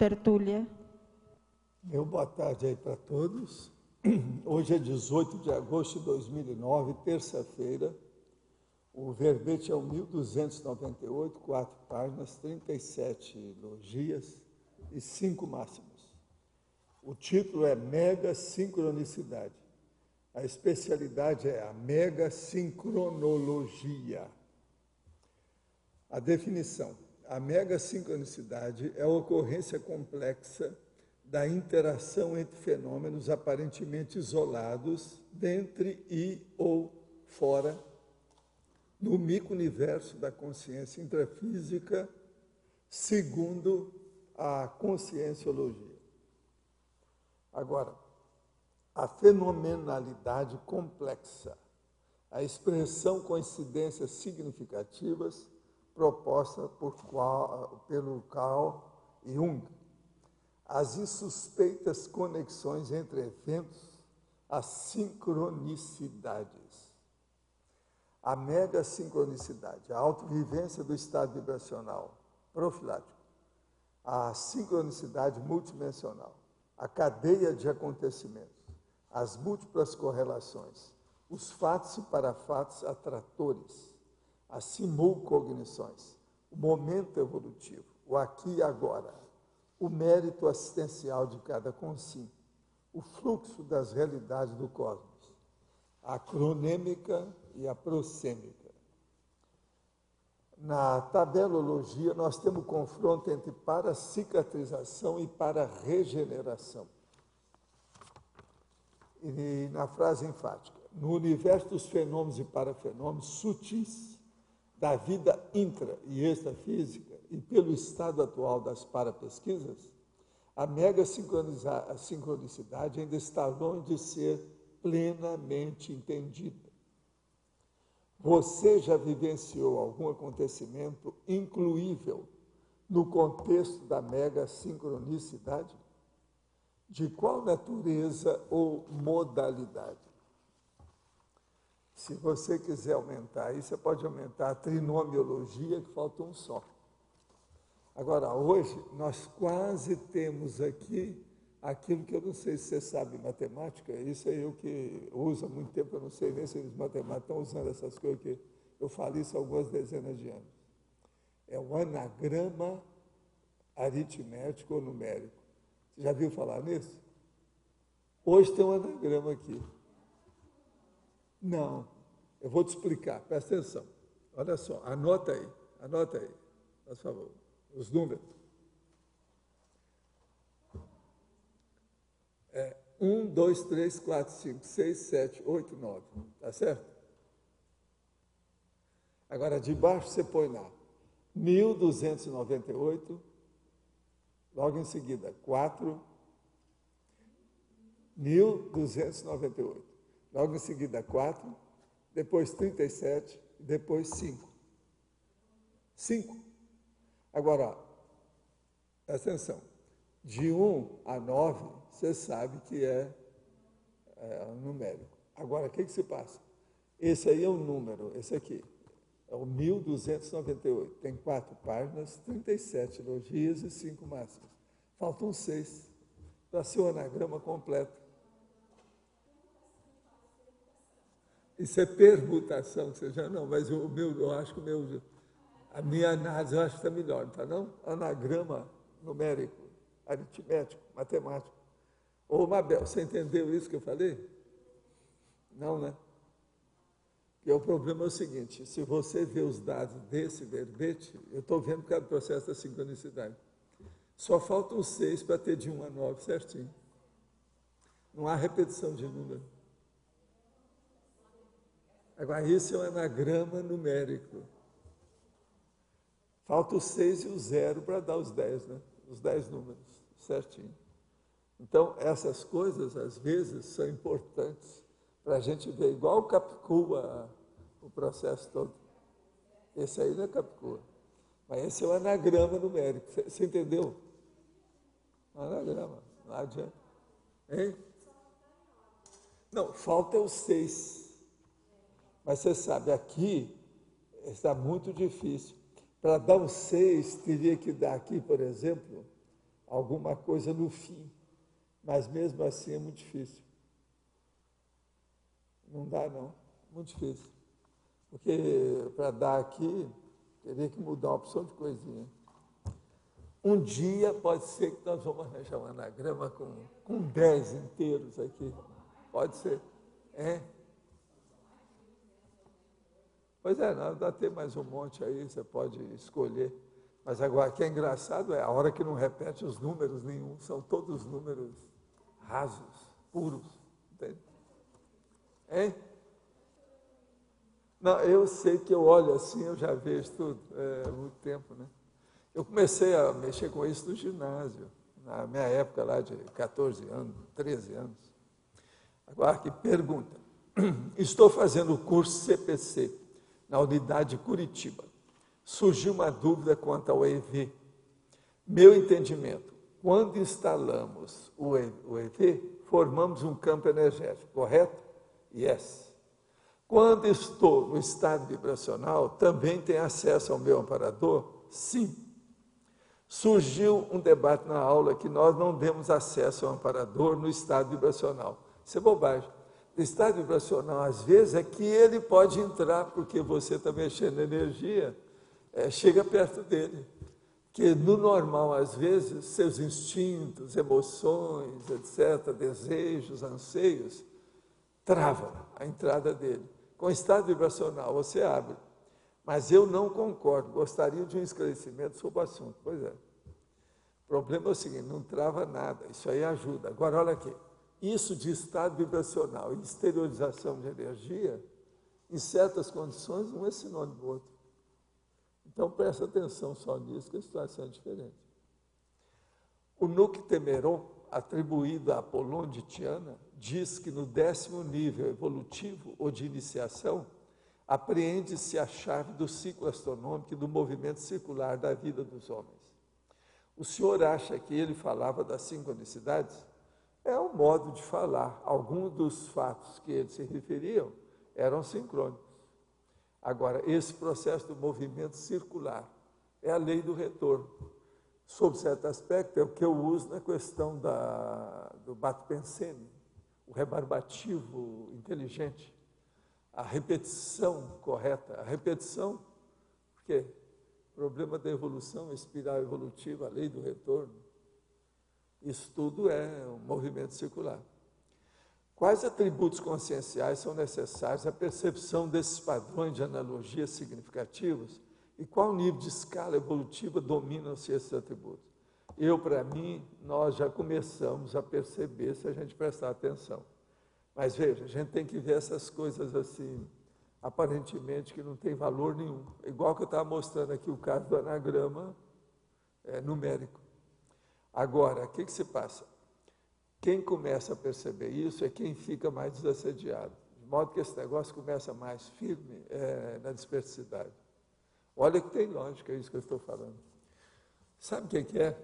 tertúlia. Meu boa tarde aí para todos. Hoje é 18 de agosto de 2009, terça-feira. O verbete é o 1298, 4 páginas, 37 logias e 5 máximos. O título é Mega Sincronicidade. A especialidade é a mega sincronologia. A definição: a mega sincronicidade é a ocorrência complexa da interação entre fenômenos aparentemente isolados, dentro e ou fora, no micro-universo da consciência intrafísica, segundo a conscienciologia. Agora, a fenomenalidade complexa, a expressão coincidências significativas proposta pelo Carl Jung, as insuspeitas conexões entre eventos, as sincronicidades. A mega sincronicidade, a autovivência do estado vibracional profilático, a sincronicidade multidimensional, a cadeia de acontecimentos, as múltiplas correlações, os fatos e parafatos atratores, as simulcognições, o momento evolutivo, o aqui e agora, o mérito assistencial de cada consim, o fluxo das realidades do cosmos, a cronêmica e a prosêmica. Na tabelologia, nós temos o confronto entre paracicatrização e pararegeneração. E na frase enfática, no universo dos fenômenos e parafenômenos sutis, da vida intra e extrafísica, e pelo estado atual das parapesquisas, a mega sincronicidade ainda está longe de ser plenamente entendida. Você já vivenciou algum acontecimento incluível no contexto da mega sincronicidade? De qual natureza ou modalidade? Se você quiser aumentar aí, você pode aumentar a trinomiologia, que falta um só. Agora, hoje, nós quase temos aqui aquilo que eu não sei se você sabe matemática, isso é eu que uso há muito tempo, eu não sei nem se os matemáticos estão usando essas coisas, que eu falo isso há algumas dezenas de anos. É um anagrama aritmético ou numérico. Você já viu falar nisso? Hoje tem um anagrama aqui. Não, eu vou te explicar, presta atenção. Olha só, anota aí, por favor, os números. 1, 2, 3, 4, 5, 6, 7, 8, 9, tá certo? Agora, de baixo você põe lá, 1298, logo em seguida, 4, 1298. Logo em seguida, 4, depois 37, depois 5. 5. Agora, presta atenção. De 1 a 9, você sabe que é numérico. Agora, o que se passa? Esse aí é o número, esse aqui. É o 1298. Tem 4 páginas, 37 logias e 5 máximas. Faltam 6 para ser o anagrama completo. Isso é permutação, que você já não, mas o meu, eu acho que a minha análise eu acho que está melhor, não está não? Anagrama numérico, aritmético, matemático. Ô Mabel, você entendeu isso que eu falei? Não, né? Porque o problema é o seguinte, se você vê os dados desse verbete, eu estou vendo por causa do processo da sincronicidade. Só faltam 6 para ter de 1 a 9 certinho. Não há repetição de número. Agora, isso é um anagrama numérico. Falta o 6 e o 0 para dar os 10, né? Os 10 números, certinho. Então, essas coisas, às vezes, são importantes para a gente ver, igual o Capicua, o processo todo. Esse aí não é Capicua, mas esse é o anagrama numérico. Você entendeu? Anagrama, não adianta. Hein? Não, falta o 6. Mas você sabe, aqui está muito difícil. Para dar um 6, teria que dar aqui, por exemplo, alguma coisa no fim, mas mesmo assim é muito difícil. Não dá, não. Muito difícil. Porque para dar aqui, teria que mudar uma opção de coisinha. Um dia pode ser que nós vamos arranjar um anagrama com 10 inteiros aqui. Pode ser. É? Pois é, não, dá ter mais um monte aí, você pode escolher. Mas agora, o que é engraçado é a hora que não repete os números nenhum, são todos números rasos, puros. Entende? Hein? Não, eu sei que eu olho assim, eu já vejo tudo, há muito tempo, né? Eu comecei a mexer com isso no ginásio, na minha época lá de 14 anos, 13 anos. Agora, que pergunta. Estou fazendo o curso CPC na unidade de Curitiba. Surgiu uma dúvida quanto ao EV. Meu entendimento, quando instalamos o EV, formamos um campo energético, correto? Yes. Quando estou no estado vibracional, também tenho acesso ao meu amparador? Sim. Surgiu um debate na aula que nós não demos acesso ao amparador no estado vibracional. Isso é bobagem. O estado vibracional, às vezes, é que ele pode entrar, porque você está mexendo na energia, chega perto dele. Que no normal, às vezes, seus instintos, emoções, etc., desejos, anseios, travam a entrada dele. Com o estado vibracional, você abre. Mas eu não concordo, gostaria de um esclarecimento sobre o assunto. Pois é. O problema é o seguinte, não trava nada, isso aí ajuda. Agora, olha aqui, isso de estado vibracional e exteriorização de energia, em certas condições, um é sinônimo do outro. Então, presta atenção só nisso, que a situação é diferente. O Nuctemeron, atribuído a Apolônio de Tiana, diz que no 10º nível evolutivo ou de iniciação, apreende-se a chave do ciclo astronômico e do movimento circular da vida dos homens. O senhor acha que ele falava das sincronicidades? É um modo de falar. Alguns dos fatos que ele se referiam eram sincrônicos. Agora, esse processo do movimento circular é a lei do retorno. Sob certo aspecto, é o que eu uso na questão do Bhatt-Pensene, o rebarbativo inteligente, a repetição correta. A repetição, por quê? O problema da evolução, a espiral evolutiva, a lei do retorno, isso tudo é um movimento circular. Quais atributos conscienciais são necessários à percepção desses padrões de analogia significativos e qual nível de escala evolutiva dominam-se esses atributos? Para mim, nós já começamos a perceber se a gente prestar atenção. Mas veja, a gente tem que ver essas coisas assim, aparentemente que não tem valor nenhum. Igual que eu estava mostrando aqui o caso do anagrama numérico. Agora, o que se passa? Quem começa a perceber isso é quem fica mais desassediado. De modo que esse negócio começa mais firme na dispersidade. Olha que tem lógica isso que eu estou falando. Sabe o que é?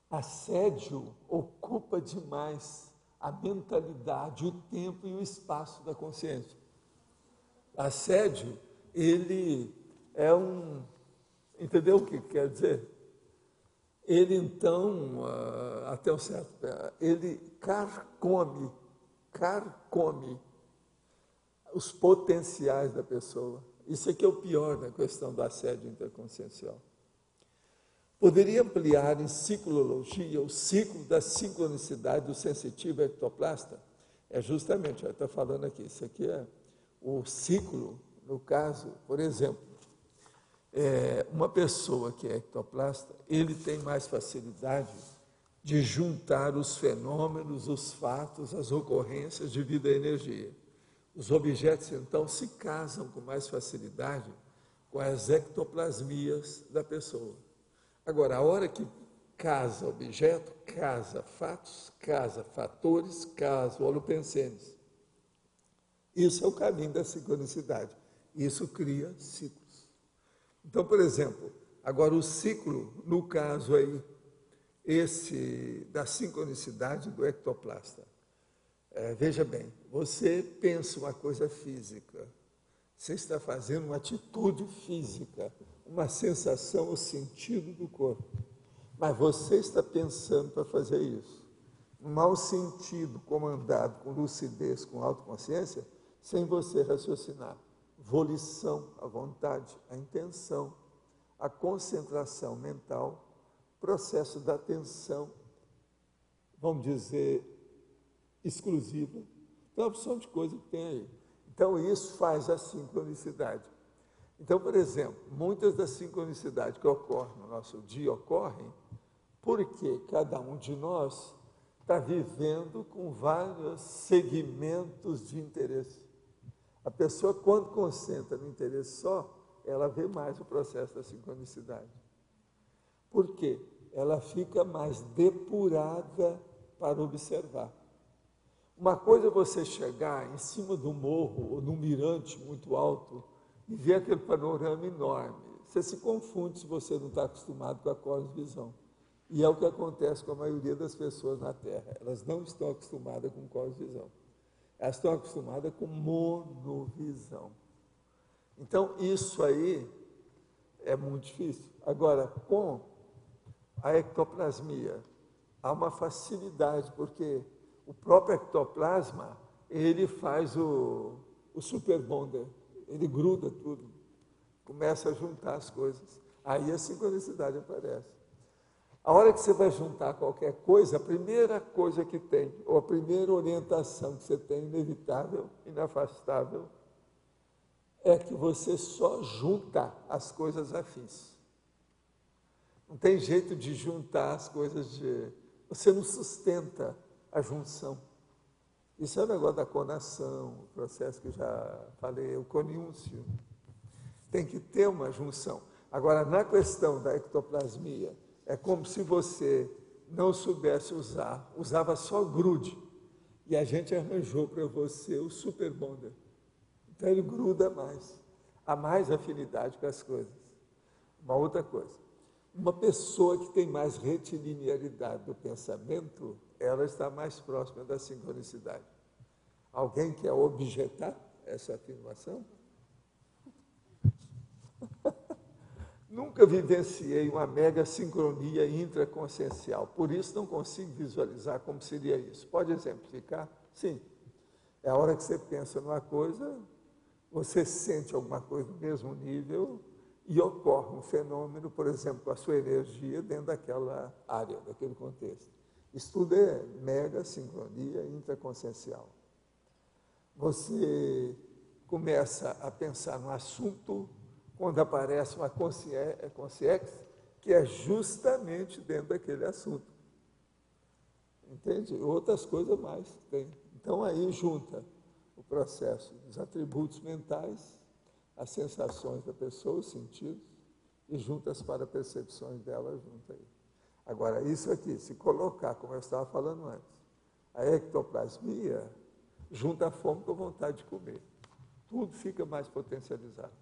Assédio ocupa demais a mentalidade, o tempo e o espaço da consciência. Assédio, ele é entendeu o que quer dizer? Ele, então, até um certo, ele carcome os potenciais da pessoa. Isso aqui é o pior na questão do assédio interconsciencial. Poderia ampliar em ciclologia o ciclo da sincronicidade do sensitivo ectoplasta? É justamente, está falando aqui, isso aqui é o ciclo, no caso, por exemplo, uma pessoa que é ectoplasta, ele tem mais facilidade de juntar os fenômenos, os fatos, as ocorrências de vida e energia. Os objetos, então, se casam com mais facilidade com as ectoplasmias da pessoa. Agora, a hora que casa objeto, casa fatos, casa fatores, casa holopensenes. Isso é o caminho da sincronicidade. Isso cria ciclos. Então, por exemplo, agora o ciclo, no caso aí, esse da sincronicidade do ectoplasta. Veja bem, você pensa uma coisa física, você está fazendo uma atitude física, uma sensação ou sentido do corpo. Mas você está pensando para fazer isso. Um mau sentido comandado com lucidez, com autoconsciência, sem você raciocinar. Volição, a vontade, a intenção, a concentração mental, processo da atenção, vamos dizer, exclusiva. Então, é uma opção de coisa que tem aí. Então, isso faz a sincronicidade. Então, por exemplo, muitas das sincronicidades que ocorrem no nosso dia ocorrem porque cada um de nós está vivendo com vários segmentos de interesse. A pessoa, quando concentra no interesse só, ela vê mais o processo da sincronicidade. Por quê? Ela fica mais depurada para observar. Uma coisa é você chegar em cima do morro ou num mirante muito alto e ver aquele panorama enorme. Você se confunde se você não está acostumado com a cosmovisão. E é o que acontece com a maioria das pessoas na Terra. Elas não estão acostumadas com cosmovisão. Elas estão acostumadas com monovisão. Então, isso aí é muito difícil. Agora, com a ectoplasmia, há uma facilidade, porque o próprio ectoplasma, ele faz o super bonder, ele gruda tudo, começa a juntar as coisas. Aí a sincronicidade aparece. A hora que você vai juntar qualquer coisa, a primeira coisa que tem, ou a primeira orientação que você tem, inevitável, inafastável, é que você só junta as coisas afins. Não tem jeito de juntar as coisas de... Você não sustenta a junção. Isso é o negócio da conação, o processo que eu já falei, o coniúncio. Tem que ter uma junção. Agora, na questão da ectoplasmia, é como se você não soubesse usar, usava só grude. E a gente arranjou para você o super bonder. Então ele gruda mais, há mais afinidade com as coisas. Uma outra coisa, uma pessoa que tem mais retilinearidade do pensamento, ela está mais próxima da sincronicidade. Alguém quer objetar essa afirmação? Nunca vivenciei uma mega sincronia intraconsciencial, por isso não consigo visualizar como seria isso. Pode exemplificar? Sim. É a hora que você pensa numa coisa, você sente alguma coisa do mesmo nível e ocorre um fenômeno, por exemplo, com a sua energia dentro daquela área, daquele contexto. Isso tudo é mega sincronia intraconsciencial. Você começa a pensar no assunto quando aparece uma consciência que é justamente dentro daquele assunto. Entende? Outras coisas mais tem. Então, aí junta o processo dos atributos mentais, as sensações da pessoa, os sentidos, e junta as parapercepções dela junto aí. Agora, isso aqui, se colocar, como eu estava falando antes, a ectoplasmia junta a fome com a vontade de comer. Tudo fica mais potencializado.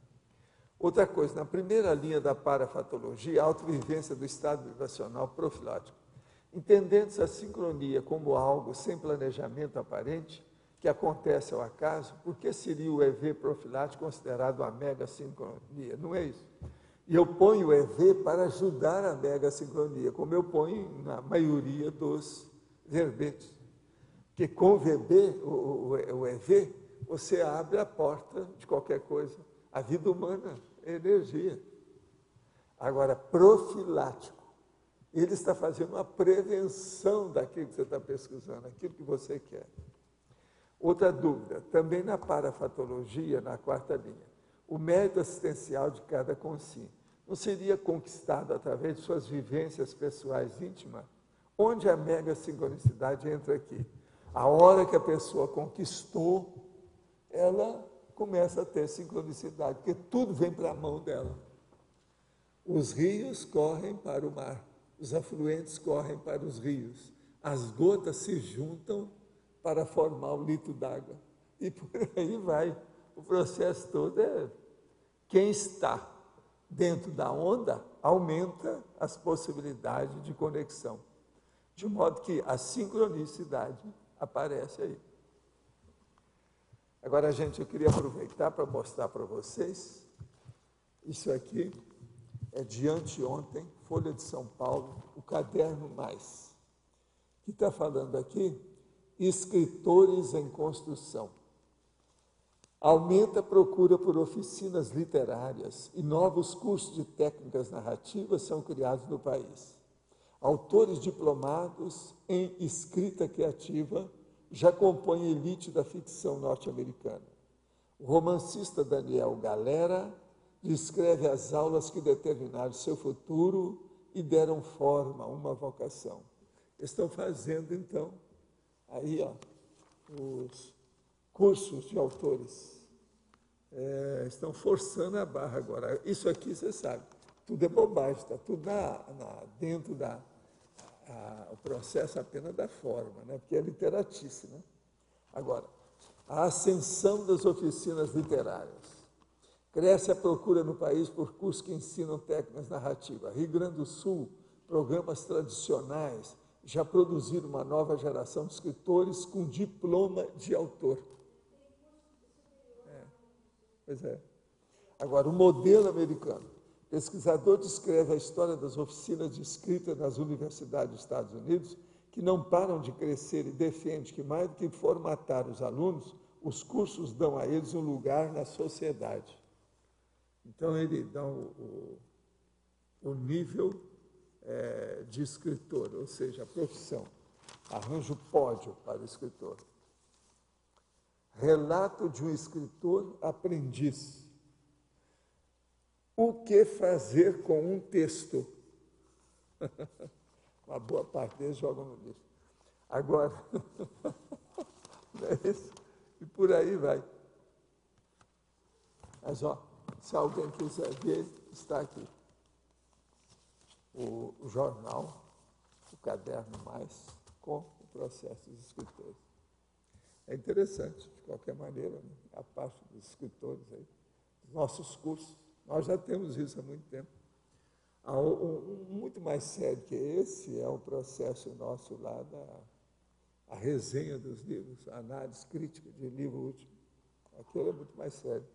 Outra coisa, na primeira linha da parafatologia, a autovivência do estado vibracional profilático. Entendendo-se a sincronia como algo sem planejamento aparente, que acontece ao acaso, por que seria o EV profilático considerado a mega sincronia? Não é isso. E eu ponho o EV para ajudar a mega sincronia, como eu ponho na maioria dos verbetes. Porque com o EV, você abre a porta de qualquer coisa. A vida humana é energia. Agora, profilático, ele está fazendo uma prevenção daquilo que você está pesquisando, aquilo que você quer. Outra dúvida, também na parafatologia, na quarta linha, o mérito assistencial de cada consciente não seria conquistado através de suas vivências pessoais íntimas? Onde a mega sincronicidade entra aqui? A hora que a pessoa conquistou, ela começa a ter sincronicidade, porque tudo vem para a mão dela. Os rios correm para o mar, os afluentes correm para os rios, as gotas se juntam para formar o litro d'água. E por aí vai. O processo todo é... Quem está dentro da onda aumenta as possibilidades de conexão, de modo que a sincronicidade aparece aí. Agora, gente, eu queria aproveitar para mostrar para vocês isso aqui, é de anteontem, Folha de São Paulo, o Caderno Mais, que está falando aqui, escritores em construção. Aumenta a procura por oficinas literárias e novos cursos de técnicas narrativas são criados no país. Autores diplomados em escrita criativa já compõem a elite da ficção norte-americana. O romancista Daniel Galera descreve as aulas que determinaram seu futuro e deram forma a uma vocação. Estão fazendo, então, aí, os cursos de autores. Estão forçando a barra agora. Isso aqui, você sabe, tudo é bobagem, está tudo dentro o processo apenas da forma, né? Porque é literatice, né? Agora, a ascensão das oficinas literárias. Cresce a procura no país por cursos que ensinam técnicas narrativas. Rio Grande do Sul, programas tradicionais já produziram uma nova geração de escritores com diploma de autor. Pois é. Agora, o modelo americano. Pesquisador descreve a história das oficinas de escrita nas universidades dos Estados Unidos, que não param de crescer e defende que, mais do que formatar os alunos, os cursos dão a eles um lugar na sociedade. Então, ele dá o nível de escritor, ou seja, a profissão. Arranja o pódio para o escritor. Relato de um escritor aprendiz. O que fazer com um texto? Uma boa parte deles jogam no lixo. Agora, não é isso? E por aí vai. Mas, se alguém quiser ver, está aqui. O jornal, o Caderno Mais, com o processo dos escritores. É interessante, de qualquer maneira, né? A parte dos escritores aí, dos nossos cursos. Nós já temos isso há muito tempo. Muito mais sério que esse é o processo nosso lá a resenha dos livros, a análise crítica de livro último. Aquilo é muito mais sério.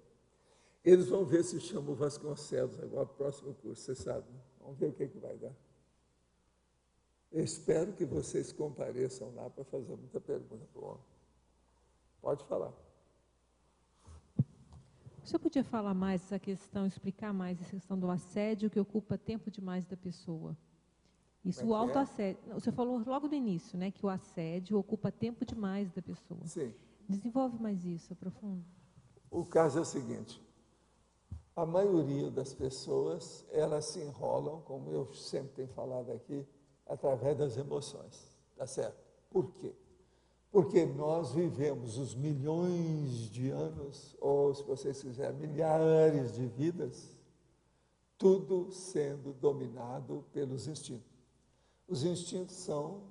Eles vão ver se chama o Vasconcelos agora, o próximo curso, você sabe, né? Vamos ver o que vai dar. Eu espero que vocês compareçam lá para fazer muita pergunta para o homem. Pode falar. O senhor podia falar mais essa questão, explicar mais essa questão do assédio que ocupa tempo demais da pessoa? Isso, o autoassédio. O senhor falou logo no início, né, que o assédio ocupa tempo demais da pessoa. Sim. Desenvolve mais isso, aprofunda. O caso é o seguinte, a maioria das pessoas, elas se enrolam, como eu sempre tenho falado aqui, através das emoções, tá certo? Por quê? Porque nós vivemos os milhões de anos, ou se vocês quiserem, milhares de vidas, tudo sendo dominado pelos instintos. Os instintos são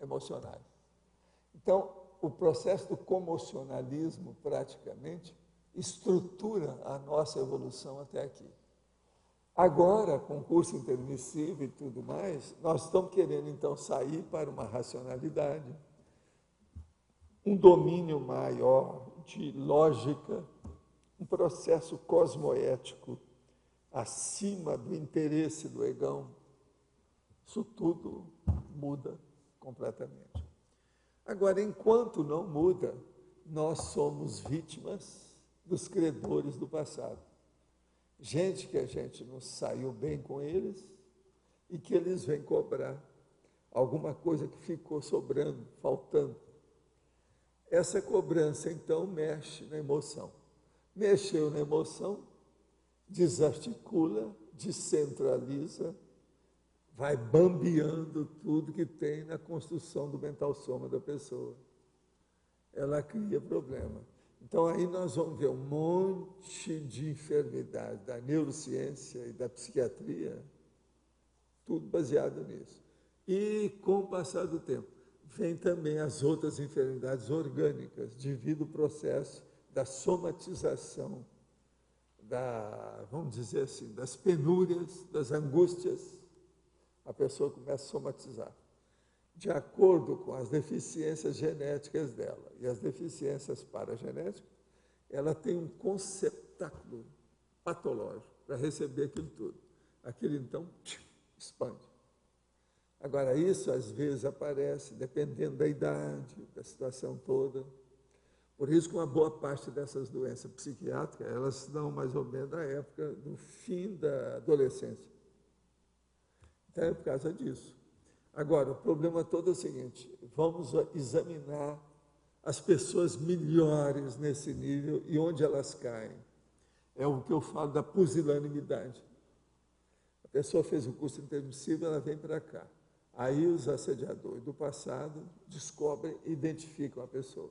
emocionais. Então, o processo do comocionalismo, praticamente, estrutura a nossa evolução até aqui. Agora, com o curso intermissivo e tudo mais, nós estamos querendo, então, sair para uma racionalidade, um domínio maior de lógica, um processo cosmoético acima do interesse do egão. Isso tudo muda completamente. Agora, enquanto não muda, nós somos vítimas dos credores do passado. Gente que a gente não saiu bem com eles e que eles vêm cobrar alguma coisa que ficou sobrando, faltando. Essa cobrança, então, mexe na emoção. Mexeu na emoção, desarticula, descentraliza, vai bambeando tudo que tem na construção do mental soma da pessoa. Ela cria problema. Então, aí nós vamos ver um monte de enfermidade da neurociência e da psiquiatria, tudo baseado nisso. E, com o passar do tempo, vem também as outras enfermidades orgânicas, devido ao processo da somatização, vamos dizer assim, das penúrias, das angústias, a pessoa começa a somatizar, de acordo com as deficiências genéticas dela. E as deficiências paragenéticas, ela tem um conceptáculo patológico. para receber aquilo tudo. Aquilo, então, expande. Agora, isso às vezes aparece, dependendo da idade, da situação toda. Por isso que uma boa parte dessas doenças psiquiátricas, elas se dão mais ou menos na época do fim da adolescência. Então, é por causa disso. Agora, o problema todo é o seguinte, vamos examinar as pessoas melhores nesse nível e onde elas caem. É o que eu falo da pusilanimidade. A pessoa fez o curso intermissivo, ela vem para cá. Aí os assediadores do passado descobrem e identificam a pessoa.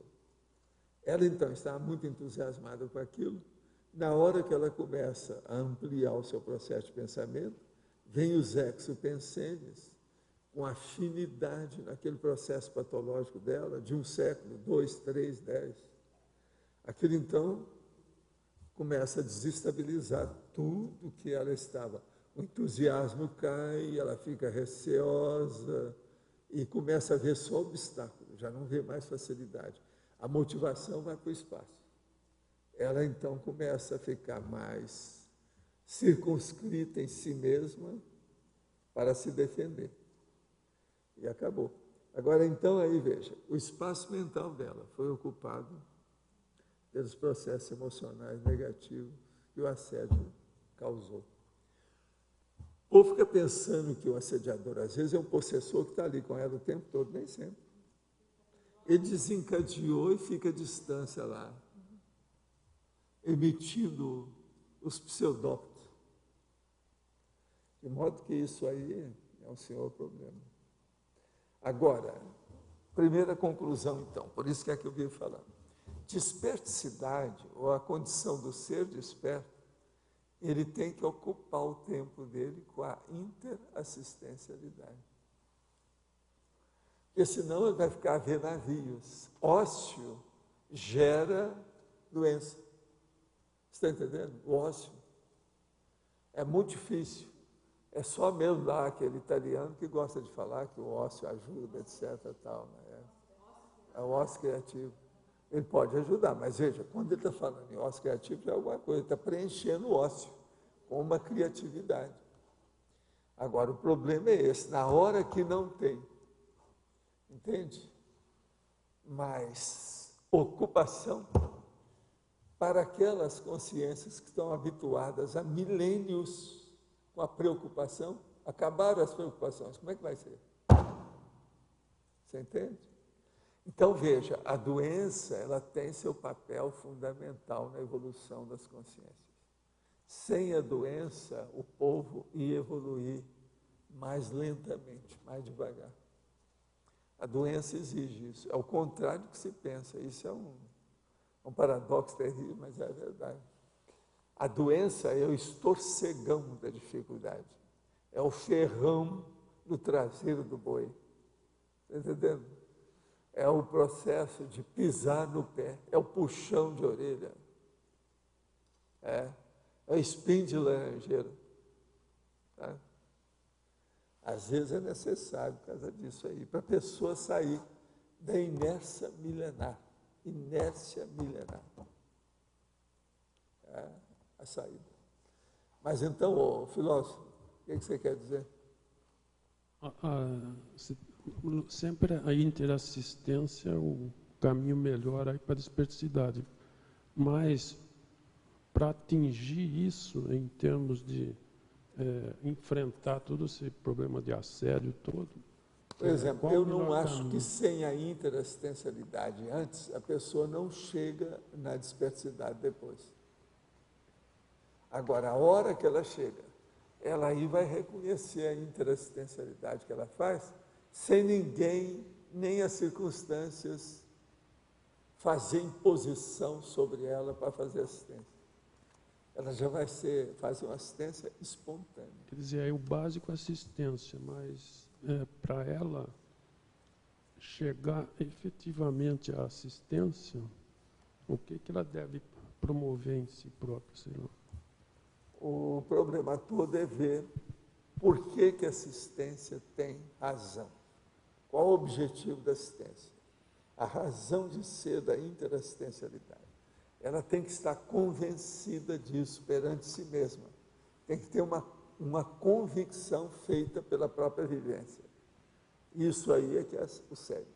Ela, então, está muito entusiasmada com aquilo. Na hora que ela começa a ampliar o seu processo de pensamento, vem os exopensênios com afinidade naquele processo patológico dela, de 1 século, 2, 3, 10. Aquilo, então, começa a desestabilizar tudo que ela estava. O entusiasmo cai, ela fica receosa e começa a ver só obstáculo, já não vê mais facilidade. A motivação vai para o espaço. Ela, então, começa a ficar mais circunscrita em si mesma para se defender. E acabou. Agora, então, aí veja, o espaço mental dela foi ocupado pelos processos emocionais negativos que o assédio causou. O povo fica pensando que o assediador, às vezes, é um possessor que está ali com ela o tempo todo, nem sempre. Ele desencadeou e fica à distância lá, emitindo os pseudópodos. De modo que isso aí é um senhor problema. Agora, primeira conclusão, então, por isso que é que eu vim falando. Desperticidade, ou a condição do ser desperto, ele tem que ocupar o tempo dele com a interassistencialidade. Porque senão ele vai ficar a ver navios. Ócio gera doença. Está entendendo? O ócio. É muito difícil. É só mesmo lá aquele italiano que gosta de falar que o ócio ajuda, etc. Tal, né? É o ócio criativo. Ele pode ajudar, mas veja, quando ele está falando em ócio criativo, já é alguma coisa, ele está preenchendo o ócio com uma criatividade. Agora, o problema é esse, na hora que não tem, entende? Mas ocupação para aquelas consciências que estão habituadas há milênios com a preocupação, acabaram as preocupações, como é que vai ser? Você entende? Então, veja, a doença, ela tem seu papel fundamental na evolução das consciências. Sem a doença, o povo ia evoluir mais lentamente, mais devagar. A doença exige isso. É o contrário do que se pensa. Isso é um paradoxo terrível, mas é a verdade. A doença é o estorcegão da dificuldade. É o ferrão no traseiro do boi. Está entendendo? É o processo de pisar no pé. É o puxão de orelha. É o espinho de laranjeira. Tá? Às vezes é necessário por causa disso aí, para a pessoa sair da inércia milenar. Inércia milenar. É a saída. Mas então, ô, filósofo, o que você quer dizer? Sempre a interassistência é o caminho melhor aí para a desperticidade. Mas, para atingir isso, em termos de enfrentar todo esse problema de assédio todo... Por exemplo, eu não acho que sem a interassistencialidade antes, a pessoa não chega na desperticidade depois. Agora, a hora que ela chega, ela aí vai reconhecer a interassistencialidade que ela faz, sem ninguém, nem as circunstâncias, fazer imposição sobre ela para fazer assistência. Ela já vai fazer uma assistência espontânea. Quer dizer, é o básico assistência, mas para ela chegar efetivamente à assistência, o que ela deve promover em si própria, sei lá? O problema todo é ver por que a assistência tem razão. Qual o objetivo da assistência? A razão de ser da interassistencialidade. Ela tem que estar convencida disso perante si mesma. Tem que ter uma convicção feita pela própria vivência. Isso aí é que é o sério.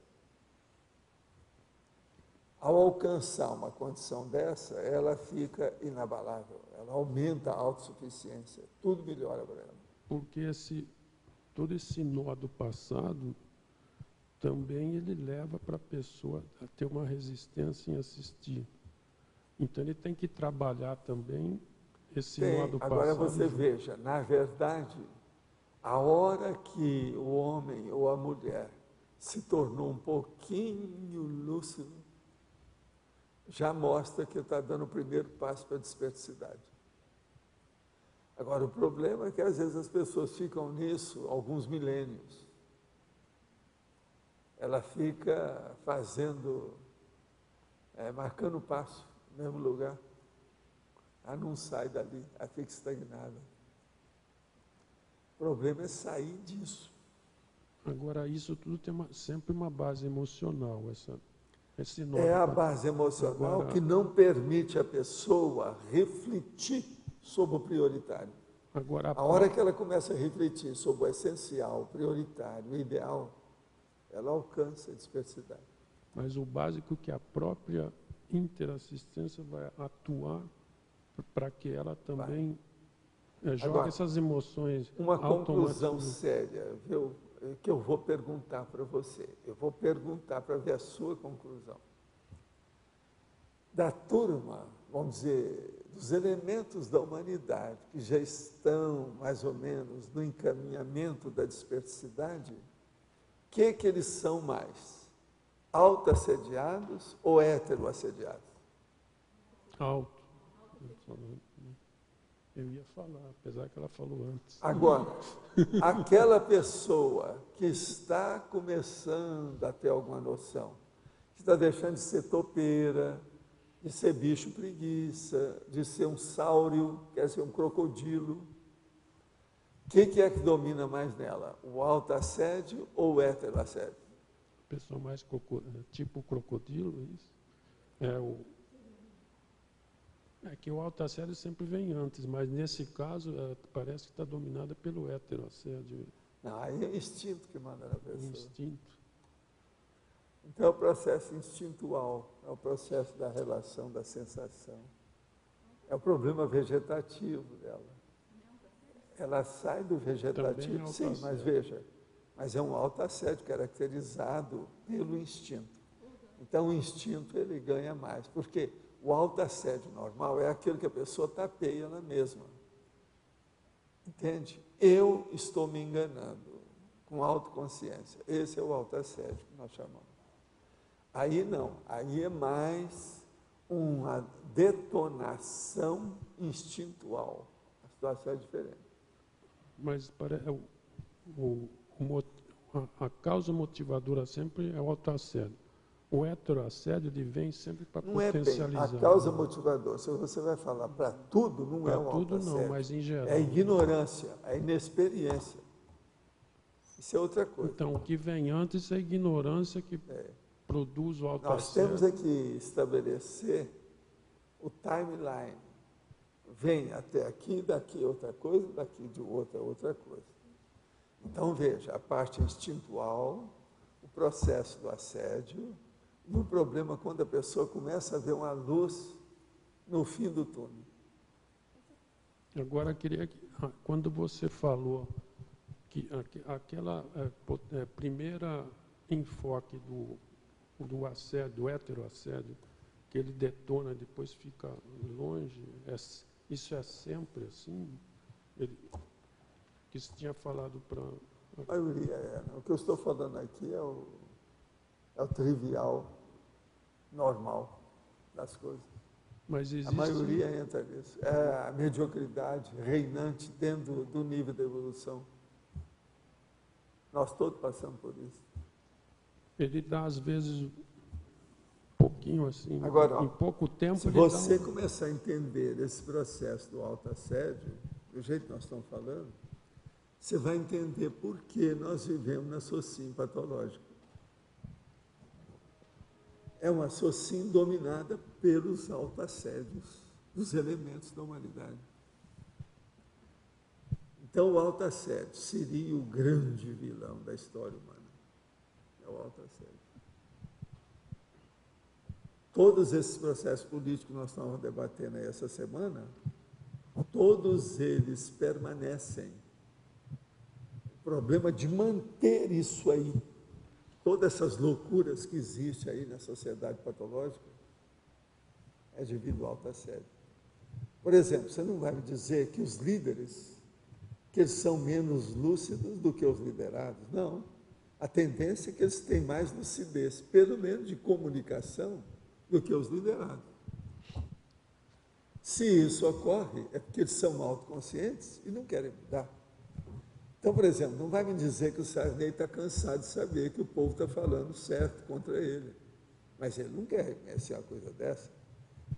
Ao alcançar uma condição dessa, ela fica inabalável, ela aumenta a autossuficiência, tudo melhora para ela. Porque todo esse nó do passado, também ele leva para a pessoa a ter uma resistência em assistir. Então ele tem que trabalhar também esse nó do passado. Agora você veja, na verdade, a hora que o homem ou a mulher se tornou um pouquinho lúcido, já mostra que está dando o primeiro passo para a desperticidade. Agora, o problema é que às vezes as pessoas ficam nisso alguns milênios. Ela fica fazendo, marcando o passo no mesmo lugar. Ela não sai dali, ela fica estagnada. O problema é sair disso. Agora, isso tudo tem sempre uma base emocional, esse nó. É a base emocional que não permite a pessoa refletir sobre o prioritário. Agora, a hora que ela começa a refletir sobre o essencial, o prioritário, o ideal, ela alcança a dispersidade. Mas o básico é que a própria interassistência vai atuar para que ela também jogue Agora, essas emoções. Uma conclusão séria, viu, que eu vou perguntar para você. Eu vou perguntar para ver a sua conclusão. Da turma, vamos dizer, dos elementos da humanidade que já estão, mais ou menos, no encaminhamento da dispersidade, que eles são mais? Autoassediados ou heteroassediados? Auto. Eu ia falar, apesar que ela falou antes. Agora, aquela pessoa que está começando a ter alguma noção, que está deixando de ser topeira, de ser bicho preguiça, de ser um sáurio, quer ser um crocodilo, o que é que domina mais nela? O autoassédio ou o heteroassédio? Pessoa mais tipo crocodilo, isso? É que o autoassédio sempre vem antes, mas nesse caso parece que está dominada pelo heteroassédio. Não, aí é o instinto que manda na pessoa. Instinto. Então é o processo instintual, é o processo da relação, da sensação. É o problema vegetativo dela. Ela sai do vegetativo, sim, mas veja, mas é um autoassédio caracterizado pelo instinto. Então o instinto ele ganha mais, porque o autoassédio normal é aquele que a pessoa tapeia ela mesma. Entende? Eu estou me enganando com autoconsciência. Esse é o autoassédio que nós chamamos. Aí não, aí é mais uma detonação instintual. A situação é diferente. Mas a causa motivadora sempre é o autoassédio. O heteroassédio ele vem sempre para potencializar. Não é bem a causa motivadora. Se você vai falar para tudo, não é o autoassédio. Para tudo não, mas em geral. É a ignorância, a inexperiência. Isso é outra coisa. Então, o que vem antes é a ignorância que produz o autoassédio. Nós temos é que estabelecer o timeline. Vem até aqui, daqui outra coisa, daqui de outra coisa. Então, veja, a parte instintual, o processo do assédio, e o problema quando a pessoa começa a ver uma luz no fim do túnel. Agora, queria que, quando você falou que aquela primeira enfoque do assédio, do heteroassédio, que ele detona, depois fica longe, isso é sempre assim? Que você tinha falado para... A maioria é. O que eu estou falando aqui é o trivial, normal das coisas. Mas existe... A maioria entra nisso. É a mediocridade reinante dentro do nível da evolução. Nós todos passamos por isso. Ele dá, às vezes, um pouquinho assim, agora, em pouco tempo... Se você começar a entender esse processo do autoassédio, do jeito que nós estamos falando, você vai entender por que nós vivemos na socin patológica. É uma socin dominada pelos autoassédios dos elementos da humanidade. Então, o autoassédio seria o grande vilão da história humana. É o autoassédio. Todos esses processos políticos que nós estamos debatendo aí essa semana, todos eles permanecem. O problema de manter isso aí, todas essas loucuras que existem aí na sociedade patológica, é devido ao autoassédio. Por exemplo, você não vai me dizer que os líderes, que eles são menos lúcidos do que os liderados. Não. A tendência é que eles têm mais lucidez, pelo menos de comunicação, do que os liderados. Se isso ocorre, é porque eles são autoconscientes e não querem mudar. Então, por exemplo, não vai me dizer que o Sarney está cansado de saber que o povo está falando certo contra ele. Mas ele não quer reconhecer uma coisa dessa.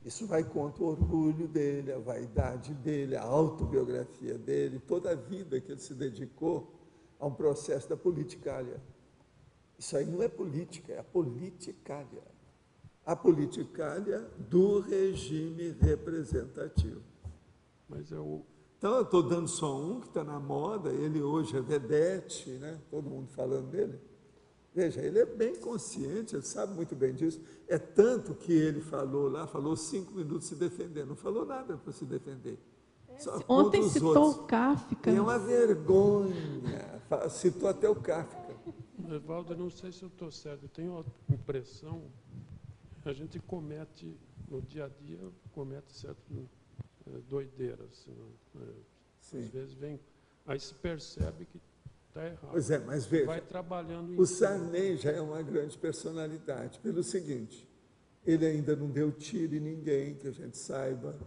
Isso vai contra o orgulho dele, a vaidade dele, a autobiografia dele, toda a vida que ele se dedicou a um processo da politicália. Isso aí não é política, é a politicália. A politicália do regime representativo. Mas é o... Então, eu estou dando só um que está na moda, ele hoje é vedete, né? Todo mundo falando dele. Veja, ele é bem consciente, ele sabe muito bem disso. É tanto que ele falou lá, falou 5 minutos se defendendo, não falou nada para se defender. Ontem citou o Kafka. É uma vergonha, citou até o Kafka. Evaldo, não sei se eu estou certo, eu tenho a impressão, a gente comete, no dia a dia, comete certas doideiras. Às vezes vem, aí se percebe que está errado. Pois é, mas veja, vai trabalhando o Sarney já é uma grande personalidade, pelo seguinte, ele ainda não deu tiro em ninguém, que a gente saiba,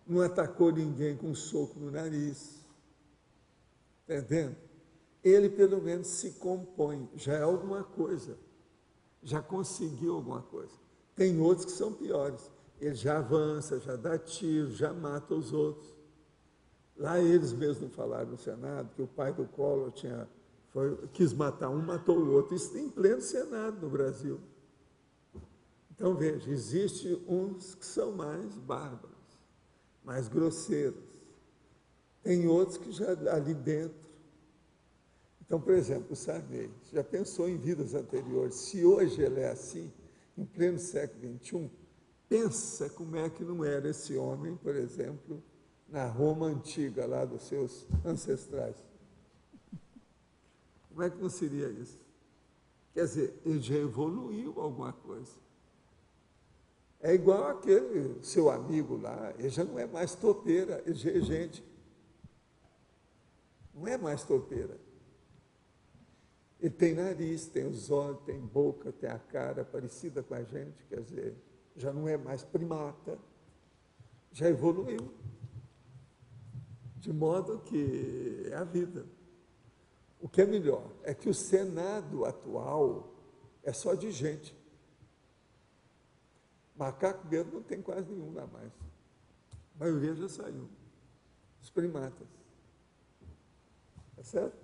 não atacou ninguém com um soco no nariz, entendendo? Ele, pelo menos, se compõe, já é alguma coisa, já conseguiu alguma coisa. Tem outros que são piores, ele já avança, já dá tiro, já mata os outros. Lá eles mesmos falaram no Senado que o pai do Collor quis matar um, matou o outro. Isso em pleno Senado no Brasil. Então, veja, existem uns que são mais bárbaros, mais grosseiros. Tem outros que já ali dentro. Então, por exemplo, o Sarney, já pensou em vidas anteriores? Se hoje ele é assim, em pleno século XXI, pensa como é que não era esse homem, por exemplo, na Roma antiga, lá dos seus ancestrais. Como é que não seria isso? Quer dizer, ele já evoluiu alguma coisa. É igual aquele seu amigo lá, ele já não é mais topeira, ele já é gente. Não é mais topeira. Ele tem nariz, tem os olhos, tem boca, tem a cara parecida com a gente, quer dizer, já não é mais primata, já evoluiu. De modo que é a vida. O que é melhor é que o Senado atual é só de gente. Macaco mesmo não tem quase nenhum lá mais. A maioria já saiu. Os primatas. Tá certo?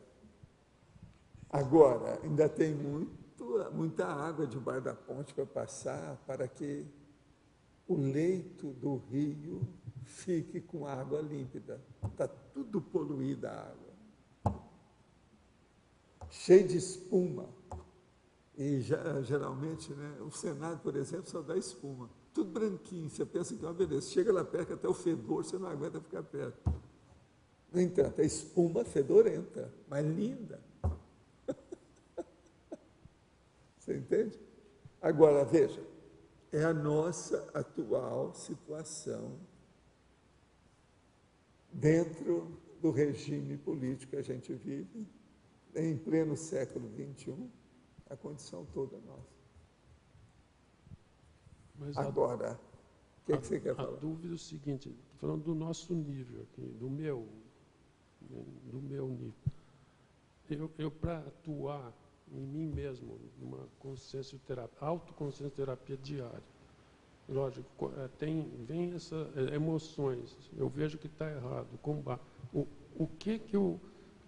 Agora, ainda tem muita água debaixo da ponte para passar para que o leito do rio fique com água límpida. Está tudo poluída a água. Cheio de espuma. E geralmente, né, o Senado, por exemplo, só dá espuma. Tudo branquinho, você pensa que é uma beleza. Chega lá perto, até o fedor, você não aguenta ficar perto. No entanto, a espuma fedorenta, mas linda. Você entende? Agora, veja, é a nossa atual situação dentro do regime político que a gente vive, em pleno século XXI, a condição toda nossa. Mas agora, o que você quer falar? A dúvida é o seguinte, falando do nosso nível aqui, do meu nível. Eu para atuar em mim mesmo, numa autoconsciência terapia diária. Lógico, vem essas emoções, eu vejo que está errado, combate.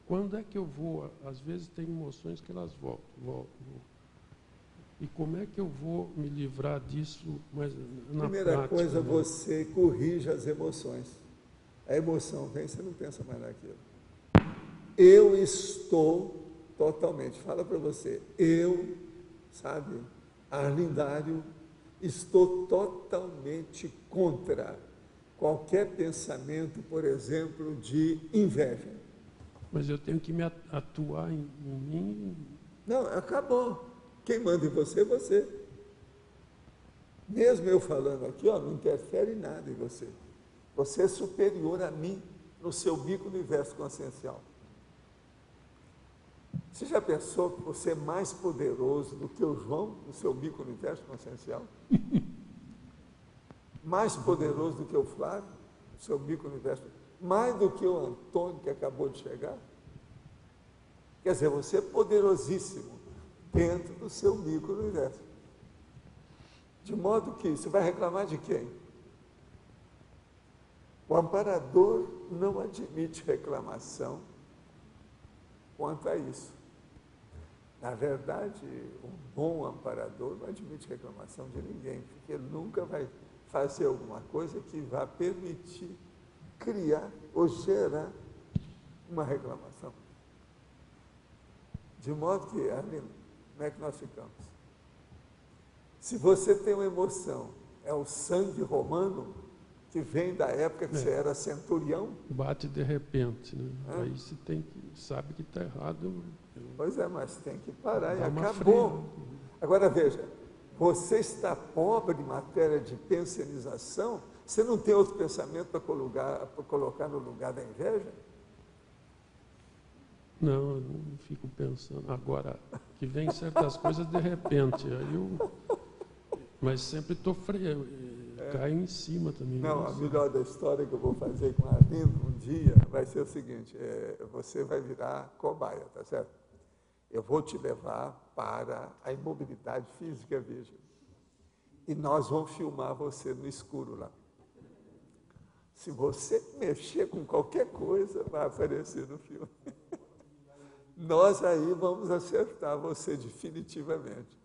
Quando é que eu vou, às vezes tem emoções que elas voltam. E como é que eu vou me livrar disso na Primeira prática, coisa, né? você corrige as emoções. A emoção vem, você não pensa mais naquilo. Eu estou totalmente, fala para você, eu, sabe, Arlindário, estou totalmente contra qualquer pensamento, por exemplo, de inveja. Mas eu tenho que me atuar em mim. Não, acabou. Quem manda em você é você. Mesmo eu falando aqui, ó, não interfere em nada em você. Você é superior a mim no seu micro-universo consciencial. Você já pensou que você é mais poderoso do que o João no seu micro-universo consciencial? Mais poderoso do que o Flávio no seu micro-universo? Mais do que o Antônio que acabou de chegar? Quer dizer, você é poderosíssimo dentro do seu micro-universo. De modo que você vai reclamar de quem? O amparador não admite reclamação quanto a isso. Na verdade, um bom amparador não admite reclamação de ninguém, porque ele nunca vai fazer alguma coisa que vá permitir criar ou gerar uma reclamação. De modo que, Arlindo, como é que nós ficamos? Se você tem uma emoção, é o sangue romano, que vem da época que você era centurião? Bate de repente, né? Aí você sabe que está errado. Pois é, mas tem que parar e acabou. Agora veja, você está pobre em matéria de pensionização, você não tem outro pensamento para colocar no lugar da inveja? Não, eu não fico pensando. Agora, que vem certas coisas de repente, mas sempre estou caio em cima também. Não, a melhor da história que eu vou fazer com a Arlindo um dia vai ser o seguinte, você vai virar cobaia, tá certo? Eu vou te levar para a imobilidade física, veja. E nós vamos filmar você no escuro lá. Se você mexer com qualquer coisa, vai aparecer no filme. Nós aí vamos acertar você definitivamente.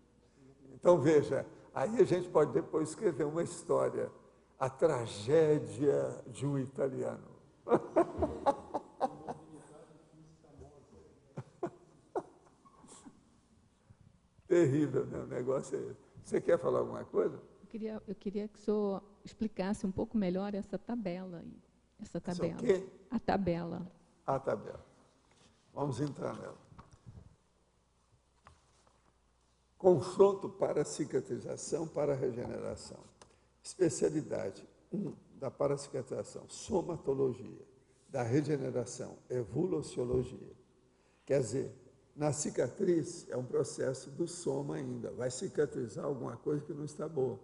Então, veja, aí a gente pode depois escrever uma história, a tragédia de um italiano. Terrível, né? O negócio é esse. Você quer falar alguma coisa? Eu queria que o senhor explicasse um pouco melhor essa tabela aí. Essa tabela. O quê? A tabela. A tabela. Vamos entrar nela. Confronto para a cicatrização, para a regeneração. Especialidade 1 da paracicatrização, somatologia. Da regeneração, evoluciologia. Quer dizer, na cicatriz é um processo do soma ainda, vai cicatrizar alguma coisa que não está boa.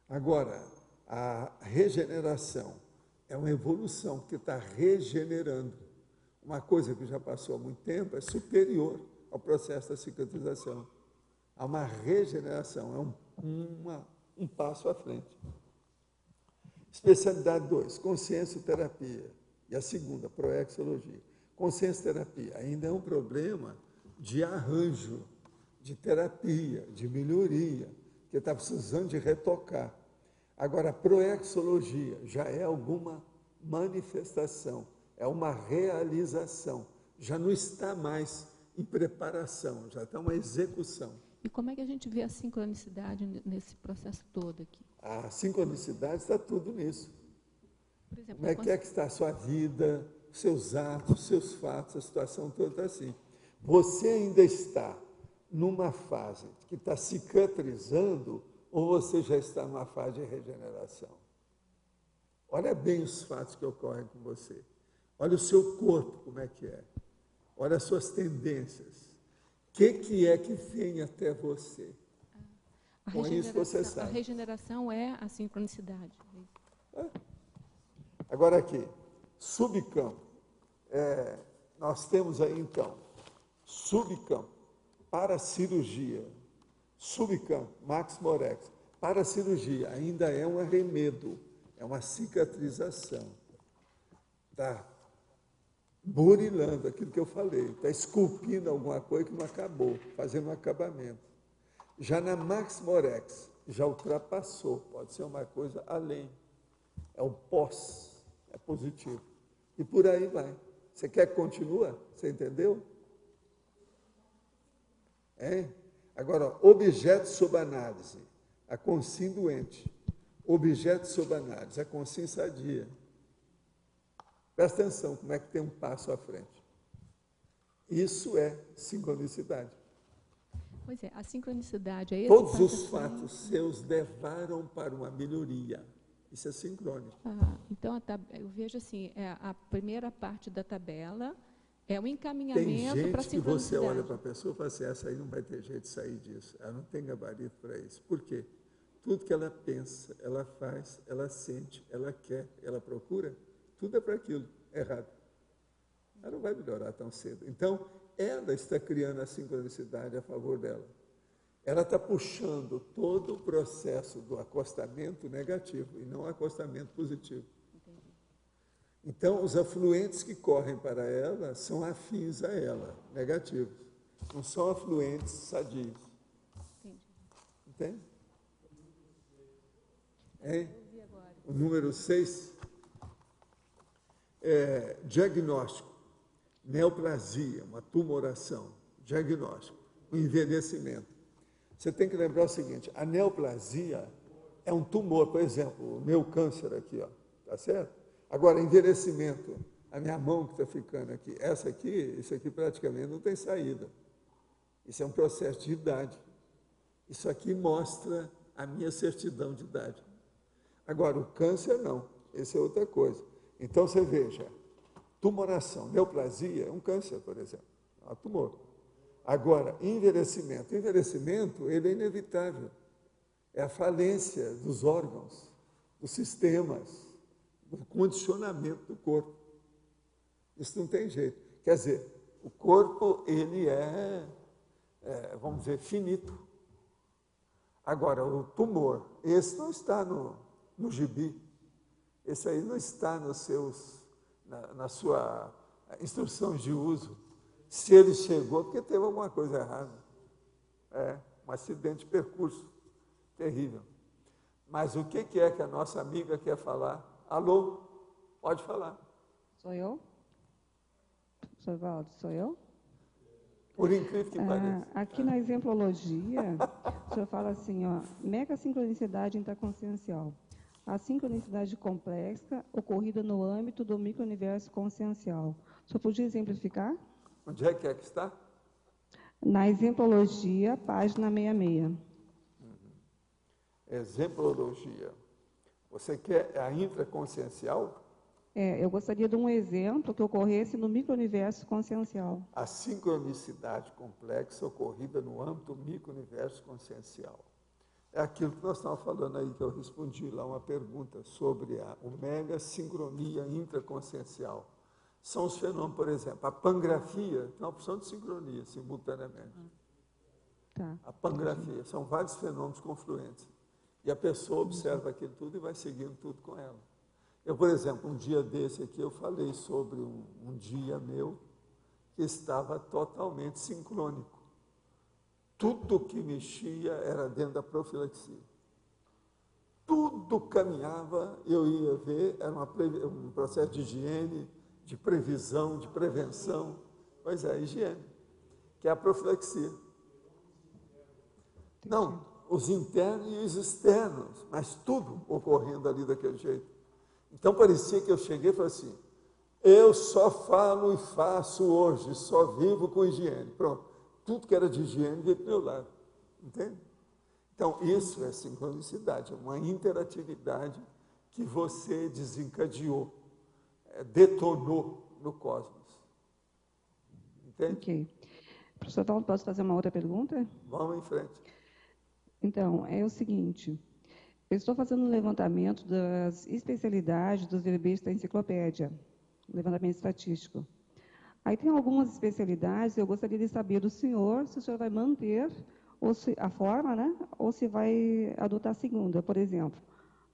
Agora, a regeneração é uma evolução, porque está regenerando. Uma coisa que já passou há muito tempo é superior ao processo da cicatrização. Há uma regeneração, é um passo à frente. Especialidade 2, consciencioterapia. E a segunda, proexologia. Consciencioterapia ainda é um problema de arranjo, de terapia, de melhoria, que está precisando de retocar. Agora, a proexologia já é alguma manifestação, é uma realização, já não está mais em preparação, já está uma execução. E como é que a gente vê a sincronicidade nesse processo todo aqui? A sincronicidade está tudo nisso. Por exemplo, Como é que está a sua vida, seus atos, seus fatos, a situação toda está assim. Você ainda está numa fase que está cicatrizando ou você já está numa fase de regeneração? Olha bem os fatos que ocorrem com você. Olha o seu corpo, como é que é. Olha as suas tendências. O que é que vem até você? Com isso você sabe. A regeneração é a sincronicidade. Agora aqui, subcampo. Nós temos aí, então, subcampo para cirurgia. Subcampo, Max Morex. Para cirurgia, ainda é um arremedo, é uma cicatrização. Está burilando aquilo que eu falei, está esculpindo alguma coisa que não acabou, fazendo um acabamento. Já na Max Morex, já ultrapassou, pode ser uma coisa além. É o pós, é positivo. E por aí vai. Você quer que continue? Você entendeu? Agora, objeto sob análise, a consciência doente. Objeto sob análise, a consciência sadia. Presta atenção, como é que tem um passo à frente. Isso é sincronicidade. Pois é, a sincronicidade é esse Todos passo os à frente. fatos seus levaram para uma melhoria. Isso é sincrônico. Então, eu vejo assim, a primeira parte da tabela é o Tem encaminhamento para a gente que você sincronicidade. olha para a pessoa e fala assim, essa aí não vai ter jeito de sair disso. Ela não tem gabarito para isso. Por quê? Tudo que ela pensa, ela faz, ela sente, ela quer, ela procura, tudo é para aquilo, errado. Ela não vai melhorar tão cedo. Então, ela está criando a sincronicidade a favor dela. Ela está puxando todo o processo do acostamento negativo e não o acostamento positivo. Então, os afluentes que correm para ela são afins a ela, negativos. Não são afluentes sadios. Entende? O número 6 é diagnóstico, neoplasia, uma tumoração, diagnóstico, o envelhecimento. Você tem que lembrar o seguinte, a neoplasia é um tumor, por exemplo, o meu câncer aqui, ó, tá certo? Agora, envelhecimento, a minha mão que está ficando aqui, isso aqui praticamente não tem saída. Isso é um processo de idade. Isso aqui mostra a minha certidão de idade. Agora, o câncer não, essa é outra coisa. Então, você veja, tumoração, neoplasia é um câncer, por exemplo, é um tumor. Agora, envelhecimento, ele é inevitável. É a falência dos órgãos, dos sistemas, do condicionamento do corpo. Isso não tem jeito. Quer dizer, o corpo, ele vamos dizer, finito. Agora, o tumor, esse não está no gibi. Esse aí não está na sua instrução de uso. Se ele chegou, porque teve alguma coisa errada. Um acidente de percurso terrível. Mas o que é que a nossa amiga quer falar? Alô? Pode falar. Sou eu? Sr. Valdo, sou eu? Por incrível que pareça. Aqui na exemplologia, o senhor fala assim, ó, mega sincronicidade intraconsciencial. A sincronicidade complexa ocorrida no âmbito do micro-universo consciencial. O senhor podia exemplificar? Onde é que está? Na exemplologia, página 66. Exemplologia. Você quer a intraconsciencial? Eu gostaria de um exemplo que ocorresse no micro-universo consciencial. A sincronicidade complexa ocorrida no âmbito do micro-universo consciencial. É aquilo que nós estávamos falando aí, que eu respondi lá uma pergunta sobre a mega sincronia intraconsciencial. São os fenômenos, por exemplo, a pangrafia tem uma opção de sincronia simultaneamente. Tá. A pangrafia, são vários fenômenos confluentes. E a pessoa observa aquilo tudo e vai seguindo tudo com ela. Eu, por exemplo, um dia desse aqui, eu falei sobre um dia meu que estava totalmente sincrônico. Tudo que mexia era dentro da profilaxia. Tudo caminhava, eu ia ver, era um processo de higiene, de previsão, de prevenção. Pois é, higiene, que é a profilaxia. Não, os internos e os externos, mas tudo ocorrendo ali daquele jeito. Então, parecia que eu cheguei e falei assim, eu só falo e faço hoje, só vivo com higiene. Pronto, tudo que era de higiene veio para o meu lado, entende? Então, isso é sincronicidade, é uma interatividade que você desencadeou, detonou no cosmos. Entende? Ok. Professor Valdo, posso fazer uma outra pergunta? Vamos em frente. Então, é o seguinte, eu estou fazendo um levantamento das especialidades dos verbetes da enciclopédia, levantamento estatístico. Aí tem algumas especialidades, eu gostaria de saber do senhor, se o senhor vai manter ou se, a forma, né, ou se vai adotar a segunda, por exemplo,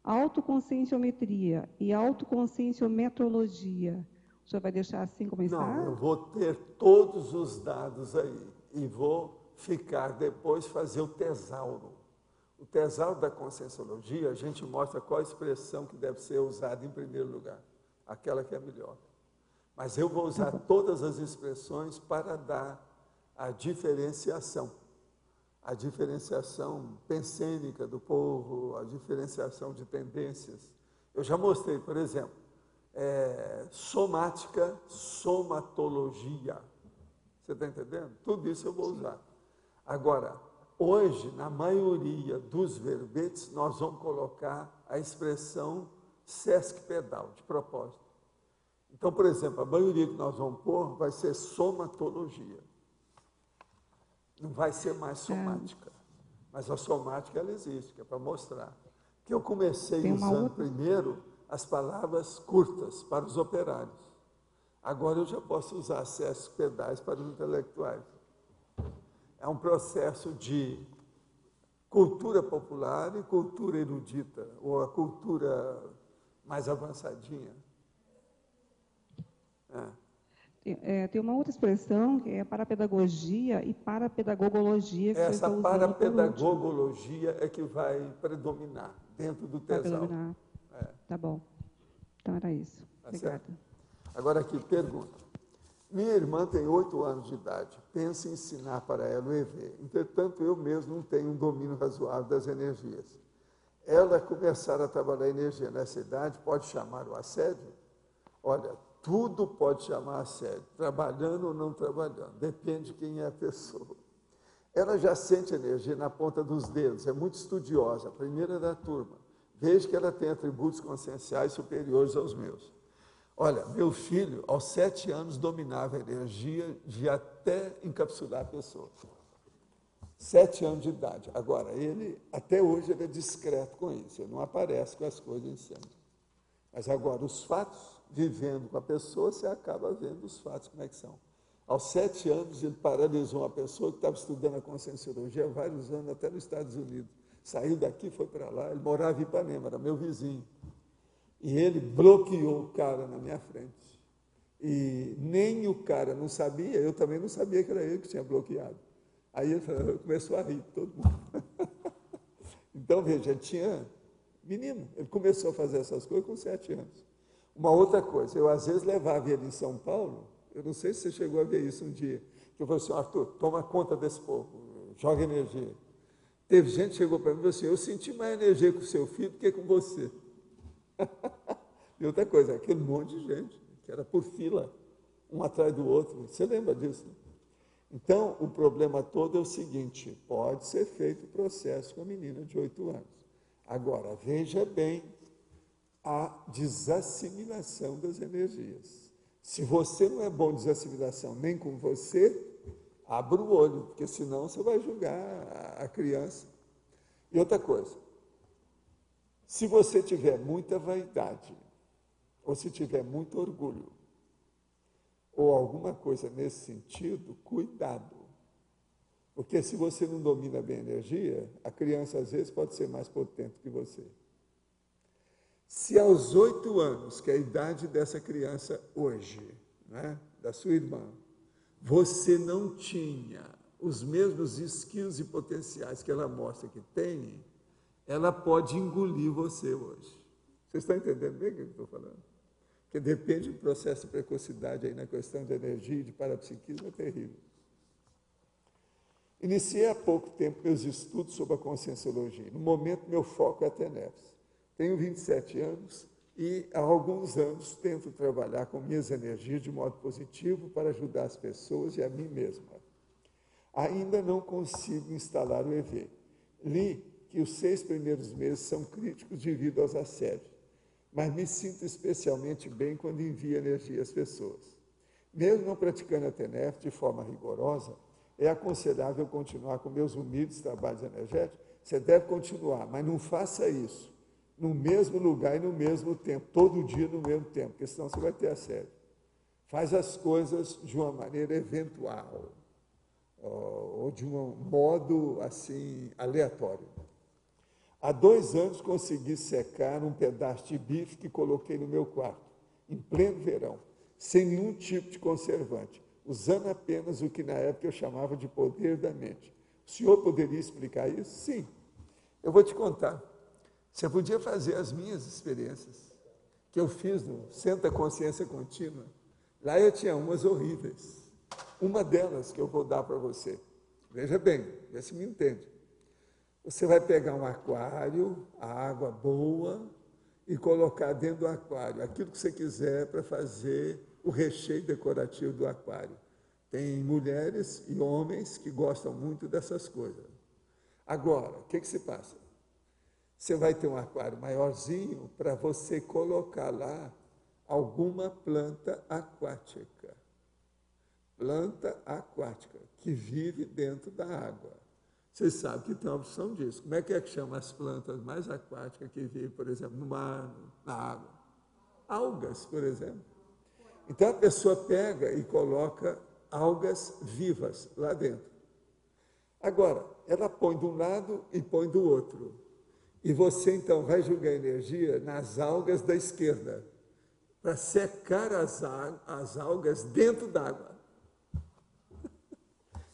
autoconscienciometria e autoconscienciometrologia. O senhor vai deixar assim como está? Não, eu vou ter todos os dados aí e vou ficar depois fazer o tesauro. O tesauro da conscienciologia, a gente mostra qual a expressão que deve ser usada em primeiro lugar, aquela que é melhor. Mas eu vou usar todas as expressões para dar a diferenciação pensênica do povo, a diferenciação de tendências. Eu já mostrei, por exemplo, somática, somatologia. Você está entendendo? Tudo isso eu vou usar. Agora, hoje, na maioria dos verbetes, nós vamos colocar a expressão sesquipedal, de propósito. Então, por exemplo, a maioria que nós vamos pôr vai ser somatologia. Não vai ser mais somática. Mas a somática, ela existe, que é para mostrar. Que eu comecei usando primeiro as palavras curtas para os operários. Agora eu já posso usar sesquipedais para os intelectuais. É um processo de cultura popular e cultura erudita, ou a cultura mais avançadinha. Tem uma outra expressão que é parapedagogia e parapedagogologia. Que essa parapedagogologia é que vai predominar dentro do TESAL. Tá bom. Então era isso. Tá Obrigada. certo? Agora aqui, pergunta. Minha irmã tem 8 anos de idade. Penso em ensinar para ela o EV. Entretanto, eu mesmo não tenho um domínio razoável das energias. Ela começar a trabalhar energia nessa idade pode chamar o assédio? Olha, tudo pode chamar assédio, trabalhando ou não trabalhando, depende de quem é a pessoa. Ela já sente energia na ponta dos dedos, é muito estudiosa, a primeira da turma. Vejo que ela tem atributos conscienciais superiores aos meus. Olha, meu filho, aos 7 anos, dominava a energia de até encapsular a pessoa. 7 anos de idade. Agora, ele, até hoje, ele é discreto com isso, ele não aparece com as coisas em cima. Mas agora, os fatos, vivendo com a pessoa, você acaba vendo os fatos, como é que são. Aos 7 anos, ele paralisou uma pessoa que estava estudando a conscienciologia há vários anos, até nos Estados Unidos. Saiu daqui, foi para lá, ele morava em Ipanema, era meu vizinho. E ele bloqueou o cara na minha frente. E nem o cara não sabia, eu também não sabia que era ele que tinha bloqueado. Aí ele começou a rir, todo mundo. Então, veja, ele tinha menino, ele começou a fazer essas coisas com 7 anos. Uma outra coisa, eu às vezes levava ele em São Paulo, eu não sei se você chegou a ver isso um dia, que eu falei assim, Arthur, toma conta desse povo, joga energia. Teve gente que chegou para mim e falou assim, eu senti mais energia com o seu filho do que com você. E outra coisa, aquele monte de gente, que era por fila, um atrás do outro, você lembra disso, né? Então, o problema todo é o seguinte, pode ser feito o processo com a menina de 8 anos. Agora, veja bem a desassimilação das energias. Se você não é bom de desassimilação nem com você, abra o olho, porque senão você vai julgar a criança. E outra coisa, se você tiver muita vaidade, ou se tiver muito orgulho, ou alguma coisa nesse sentido, cuidado. Porque se você não domina bem a energia, a criança às vezes pode ser mais potente que você. Se aos 8 anos, que é a idade dessa criança hoje, né, da sua irmã, você não tinha os mesmos skills e potenciais que ela mostra que tem, ela pode engolir você hoje. Vocês estão entendendo bem o que eu estou falando? Porque depende do processo de precocidade aí na questão de energia e de parapsiquismo, é terrível. Iniciei há pouco tempo meus estudos sobre a conscienciologia. No momento, meu foco é a TENEPS. Tenho 27 anos e há alguns anos tento trabalhar com minhas energias de modo positivo para ajudar as pessoas e a mim mesma. Ainda não consigo instalar o EV. Li que os 6 primeiros meses são críticos devido aos assédios, mas me sinto especialmente bem quando envio energia às pessoas. Mesmo não praticando a TENEPS de forma rigorosa, é aconselhável continuar com meus humildes trabalhos energéticos? Você deve continuar, mas não faça isso no mesmo lugar e no mesmo tempo, todo dia no mesmo tempo, porque senão você vai ter assédio. Faz as coisas de uma maneira eventual, ou de um modo, assim, aleatório. Há 2 anos consegui secar um pedaço de bife que coloquei no meu quarto, em pleno verão, sem nenhum tipo de conservante, usando apenas o que na época eu chamava de poder da mente. O senhor poderia explicar isso? Sim. Eu vou te contar. Você podia fazer as minhas experiências, que eu fiz no Centro da Consciência Contínua. Lá eu tinha umas horríveis. Uma delas que eu vou dar para você. Veja bem, vê se me entende. Você vai pegar um aquário, a água boa, e colocar dentro do aquário aquilo que você quiser para fazer o recheio decorativo do aquário. Tem mulheres e homens que gostam muito dessas coisas. Agora, o que se passa? Você vai ter um aquário maiorzinho para você colocar lá alguma planta aquática. Planta aquática, que vive dentro da água. Vocês sabem que tem uma opção disso. Como é que chama as plantas mais aquáticas que vivem, por exemplo, no mar, na água? Algas, por exemplo. Então a pessoa pega e coloca algas vivas lá dentro. Agora, ela põe de um lado e põe do outro. E você, então, vai jogar energia nas algas da esquerda, para secar as algas dentro d'água.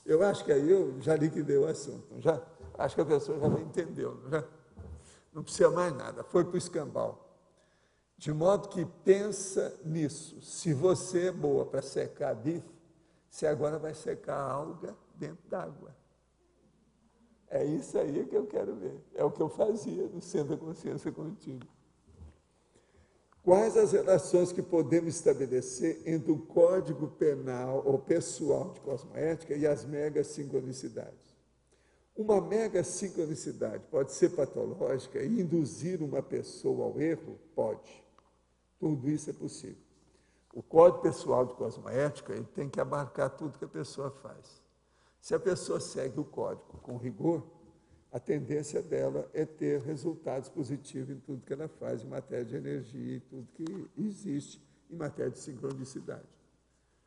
Eu acho que aí eu já liquidei o assunto. Já, acho que a pessoa já entendeu. Não precisa mais nada. Foi para o escambau. De modo que pensa nisso. Se você é boa para secar bife, você agora vai secar a alga dentro d'água. É isso aí que eu quero ver. É o que eu fazia no Centro da Consciência Contínua. Quais as relações que podemos estabelecer entre o Código Penal ou Pessoal de Cosmoética e as megasincronicidades? Uma megasincronicidade pode ser patológica e induzir uma pessoa ao erro? Pode. Tudo isso é possível. O Código Pessoal de Cosmoética ele tem que abarcar tudo que a pessoa faz. Se a pessoa segue o código com rigor, a tendência dela é ter resultados positivos em tudo que ela faz, em matéria de energia, em tudo que existe em matéria de sincronicidade.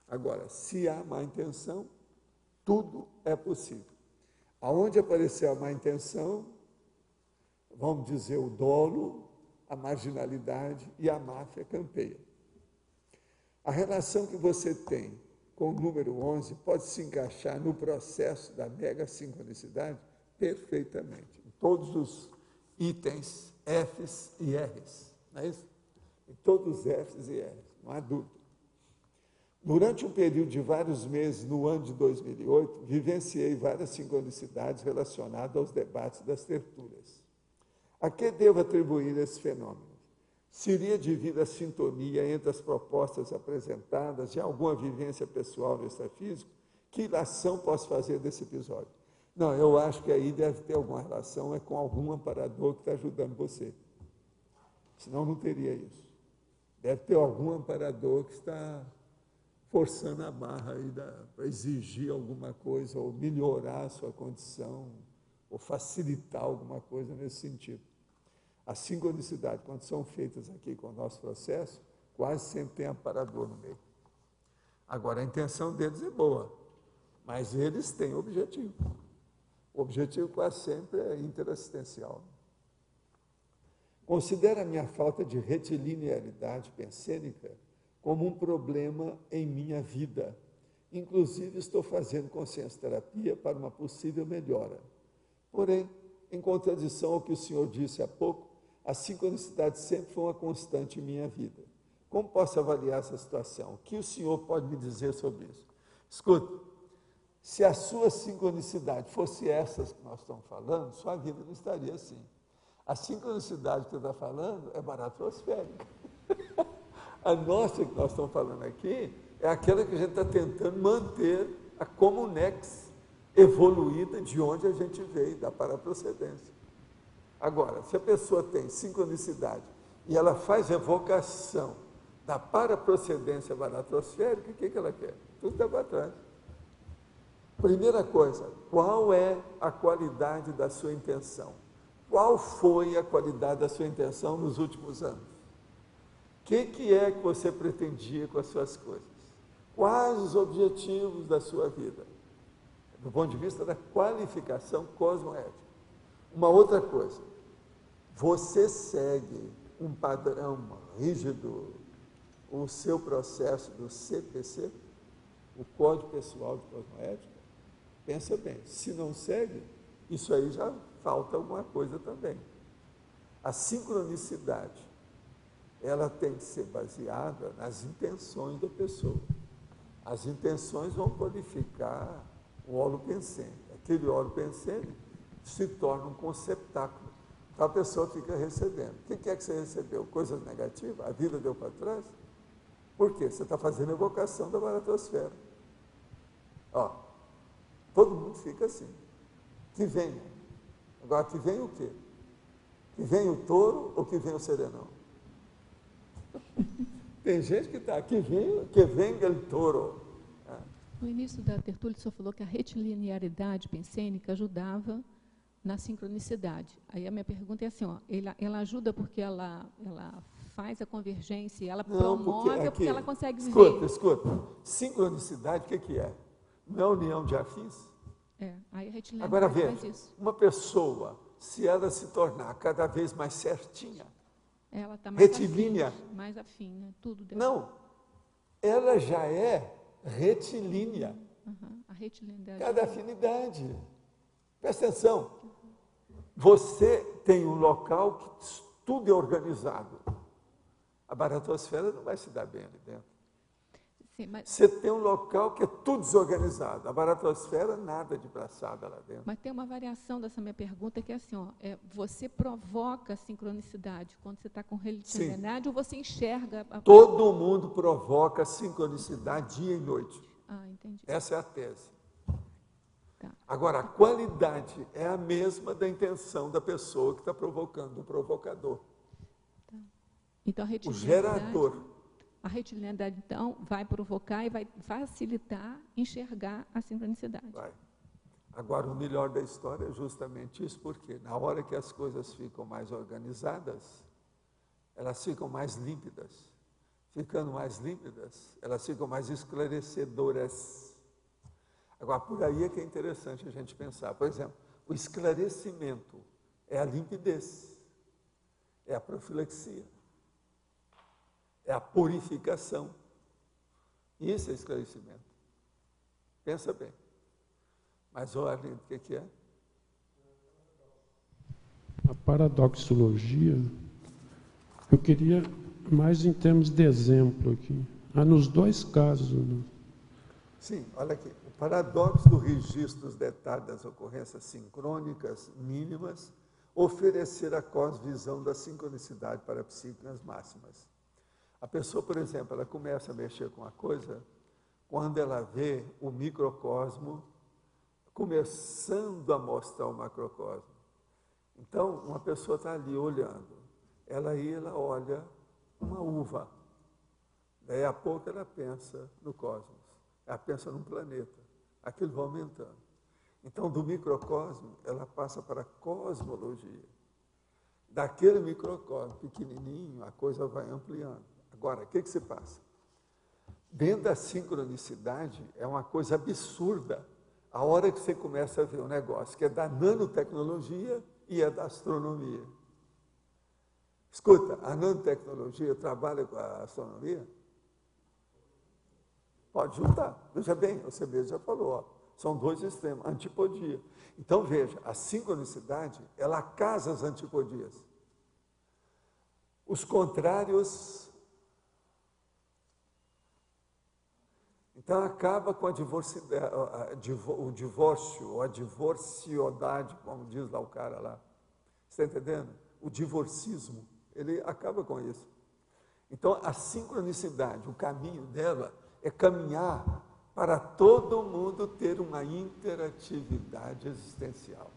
Agora, se há má intenção, tudo é possível. Aonde aparecer a má intenção, vamos dizer o dolo, a marginalidade e a máfia campeia. A relação que você tem com o número 11 pode se encaixar no processo da megasincronicidade perfeitamente, em todos os itens Fs e Rs, não é isso? Em todos os Fs e Rs, não há dúvida. Durante um período de vários meses, no ano de 2008, vivenciei várias sincronicidades relacionadas aos debates das tertúlias. A que devo atribuir esse fenômeno? Seria devido à sintonia entre as propostas apresentadas e alguma vivência pessoal no extrafísico? Que ilação posso fazer desse episódio? Não, eu acho que aí deve ter alguma relação com algum amparador que está ajudando você. Senão não teria isso. Deve ter algum amparador que está forçando a barra aí para exigir alguma coisa, ou melhorar a sua condição, ou facilitar alguma coisa nesse sentido. A sincronicidade, quando são feitas aqui com o nosso processo, quase sempre tem amparador no meio. Agora, a intenção deles é boa, mas eles têm objetivo. O objetivo quase sempre é interassistencial. Considero a minha falta de retilinearidade pensênica como um problema em minha vida. Inclusive, estou fazendo consciência-terapia para uma possível melhora. Porém, em contradição ao que o senhor disse há pouco, a sincronicidade sempre foi uma constante em minha vida. Como posso avaliar essa situação? O que o senhor pode me dizer sobre isso? Escuta, se a sua sincronicidade fosse essas que nós estamos falando, sua vida não estaria assim. A sincronicidade que você está falando é baratrosférica. A nossa que nós estamos falando aqui é aquela que a gente está tentando manter a comunex evoluída de onde a gente veio, da paraprocedência. Agora, se a pessoa tem sincronicidade e ela faz evocação da paraprocedência baratrosférica, o que ela quer? Tudo está para trás. Primeira coisa, qual é a qualidade da sua intenção? Qual foi a qualidade da sua intenção nos últimos anos? O que é que você pretendia com as suas coisas? Quais os objetivos da sua vida? Do ponto de vista da qualificação cosmoética. Uma outra coisa, você segue um padrão rígido, o seu processo do CPC, o Código Pessoal de Cosmoética? Pensa bem, se não segue, isso aí já falta alguma coisa também. A sincronicidade, ela tem que ser baseada nas intenções da pessoa. As intenções vão qualificar o holopensene. Aquele holopensene se torna um conceptáculo. Então a pessoa fica recebendo. O que é que você recebeu? Coisas negativas? A vida deu para trás? Por quê? Você está fazendo evocação da baratosfera. Ó, todo mundo fica assim. Que venha. Agora, que venha o quê? Que venha o touro ou que venha o serenão? Tem gente que está, que venha o touro. No início da tertúlia, o senhor falou que a retilinearidade pensênica ajudava na sincronicidade. Aí a minha pergunta é assim, ó, ela ajuda porque ela faz a convergência, ela promove porque ela consegue viver. Escuta. Sincronicidade, o que é? Não é união de afins? Aí a retilinearidade Agora veja, faz isso. uma pessoa, se ela se tornar cada vez mais certinha, Ela está retilínea. Mais afim, né? Tudo dela. Não, ela já é retilínea. A retilinearidade. Cada afinidade. Presta atenção. Você tem um local que tudo é organizado. A baratosfera não vai se dar bem ali dentro. Sim, mas, Você tem um local que é tudo desorganizado. A baratosfera, nada de braçada lá dentro. mas tem uma variação dessa minha pergunta que é assim, ó, você provoca a sincronicidade quando você está com retilinearidade ou você enxerga... Todo mundo provoca sincronicidade dia e noite. Entendi. Essa é a tese. Tá. Agora, a qualidade é a mesma da intenção da pessoa que está provocando, do provocador. Tá. Então, O gerador. A retilinearidade, então, vai provocar e vai facilitar enxergar a sincronicidade. Vai. Agora, o melhor da história é justamente isso, porque na hora que as coisas ficam mais organizadas, elas ficam mais límpidas. Ficando mais límpidas, elas ficam mais esclarecedoras. Agora, por aí é que é interessante a gente pensar. Por exemplo, o esclarecimento é a limpidez, é a profilaxia, é a purificação. Isso é esclarecimento. Pensa bem. Mas olha, o que é? A paradoxologia, eu queria mais em termos de exemplo aqui. Nos dois casos. Né? Sim, olha aqui. O paradoxo do registro dos detalhes das ocorrências sincrônicas mínimas, oferecer a cosvisão da sincronicidade para psíquicas máximas. A pessoa, por exemplo, ela começa a mexer com a coisa quando ela vê o microcosmo começando a mostrar o macrocosmo. Então, uma pessoa está ali olhando. Ela olha uma uva. Daí a pouco ela pensa no cosmos. Ela pensa num planeta. Aquilo vai aumentando. Então, do microcosmo, ela passa para a cosmologia. Daquele microcosmo pequenininho, a coisa vai ampliando. Agora, o que se passa? Dentro da sincronicidade, é uma coisa absurda. A hora que você começa a ver um negócio que é da nanotecnologia e é da astronomia. Escuta, a nanotecnologia trabalha com a astronomia? Pode juntar. Veja bem, você mesmo já falou, ó, são dois extremos, antipodia. Então, veja, a sincronicidade, ela casa as antipodias. Os contrários... Então, acaba com o divórcio, ou a divorciodade, como diz lá o cara lá. Você está entendendo? O divorcismo, ele acaba com isso. Então, a sincronicidade, o caminho dela é caminhar para todo mundo ter uma interatividade existencial.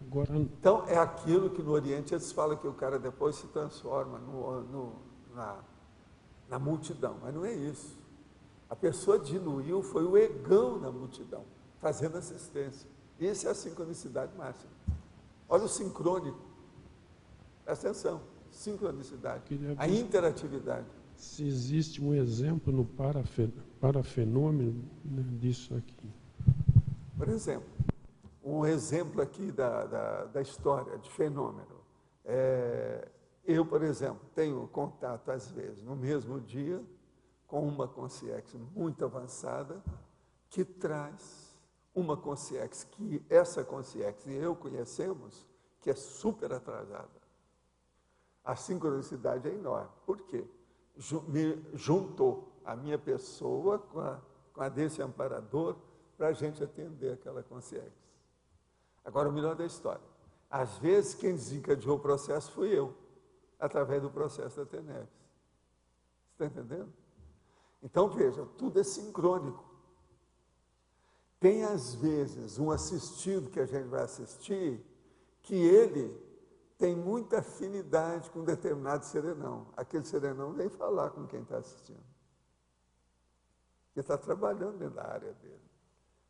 Agora, então, é aquilo que no Oriente eles falam que o cara depois se transforma na multidão, mas não é isso. A pessoa diluiu, foi o egão na multidão, fazendo assistência. Isso é a sincronicidade máxima. Olha o sincrônico. Presta atenção, sincronicidade, a interatividade. Se existe um exemplo no parafenômeno, né, disso aqui. Por exemplo, um exemplo aqui da história de fenômeno. Eu, por exemplo, tenho contato, às vezes, no mesmo dia, com uma consciência muito avançada, que traz uma consciência que essa consciência e eu conhecemos, que é super atrasada. A sincronicidade é enorme. Por quê? Me juntou a minha pessoa com a desse amparador para a gente atender aquela consciência. Agora, o melhor da história. Às vezes, quem desencadeou o processo fui eu, através do processo da TENEPS. Você está entendendo? Então, veja, tudo é sincrônico. Tem, às vezes, um assistido que a gente vai assistir, que ele tem muita afinidade com um determinado serenão. Aquele serenão vem falar com quem está assistindo. Ele está trabalhando dentro da área dele.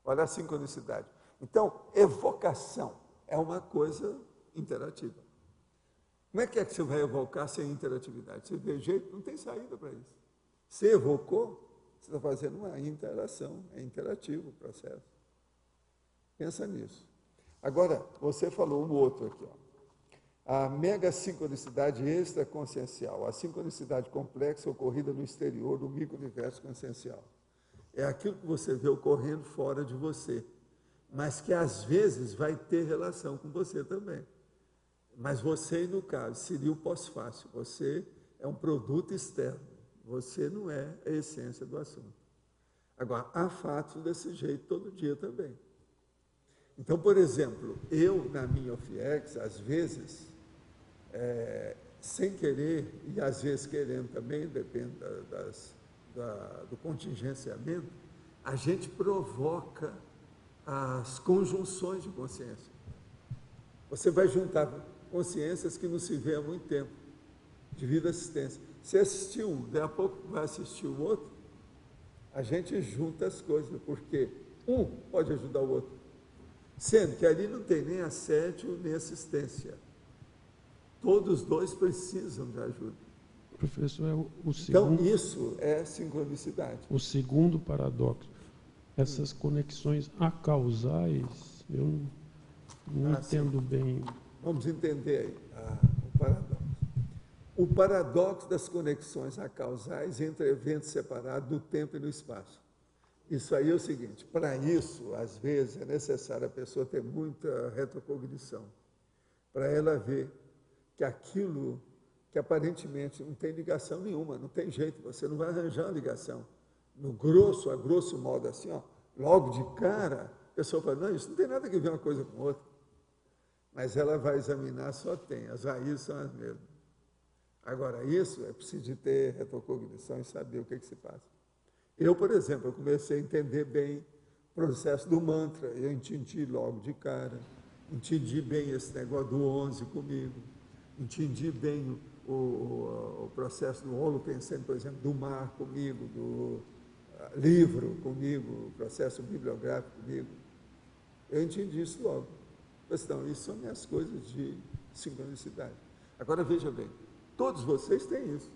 Olha a sincronicidade. Então, evocação é uma coisa interativa. Como é que você vai evocar sem interatividade? Você vê jeito, não tem saída para isso. Você evocou, você está fazendo uma interação, é interativo o processo. Pensa nisso. Agora, você falou um outro aqui, ó. A mega sincronicidade extraconsciencial, a sincronicidade complexa ocorrida no exterior do micro-universo consciencial. É aquilo que você vê ocorrendo fora de você, mas que às vezes vai ter relação com você também. Mas você, no caso, seria o pós-fácil. Você é um produto externo. Você não é a essência do assunto. Agora, há fatos desse jeito todo dia também. Então, por exemplo, eu, na minha OFIEX, às vezes, sem querer, e às vezes querendo também, depende do contingenciamento, a gente provoca as conjunções de consciência. Você vai juntar consciências que não se vê há muito tempo, de vida assistência. Você assistiu um, daqui a pouco vai assistir o outro, a gente junta as coisas, porque um pode ajudar o outro. Sendo que ali não tem nem assédio, nem assistência. Todos os dois precisam de ajuda. Professor, o segundo... Então, isso é sincronicidade. O segundo paradoxo. Essas conexões acausais, eu não entendo bem. Vamos entender aí o paradoxo. O paradoxo das conexões acausais entre eventos separados no tempo e no espaço. Isso aí é o seguinte, para isso, às vezes, é necessário a pessoa ter muita retrocognição, para ela ver que aquilo que aparentemente não tem ligação nenhuma, não tem jeito, você não vai arranjar uma ligação. No grosso, a grosso modo, assim, ó, logo de cara, a pessoa fala, não, isso não tem nada a ver uma coisa com outra. Mas ela vai examinar, só tem, as raízes são as mesmas. Agora, isso é preciso de ter retrocognição e saber o que se passa. Eu, por exemplo, eu comecei a entender bem o processo do mantra, eu entendi logo de cara, entendi bem esse negócio do 11 comigo, entendi bem o processo do holopensene, por exemplo, do mar comigo, do livro comigo, o processo bibliográfico comigo. Eu entendi isso logo. Então, isso são minhas coisas de sincronicidade. Agora, veja bem, todos vocês têm isso.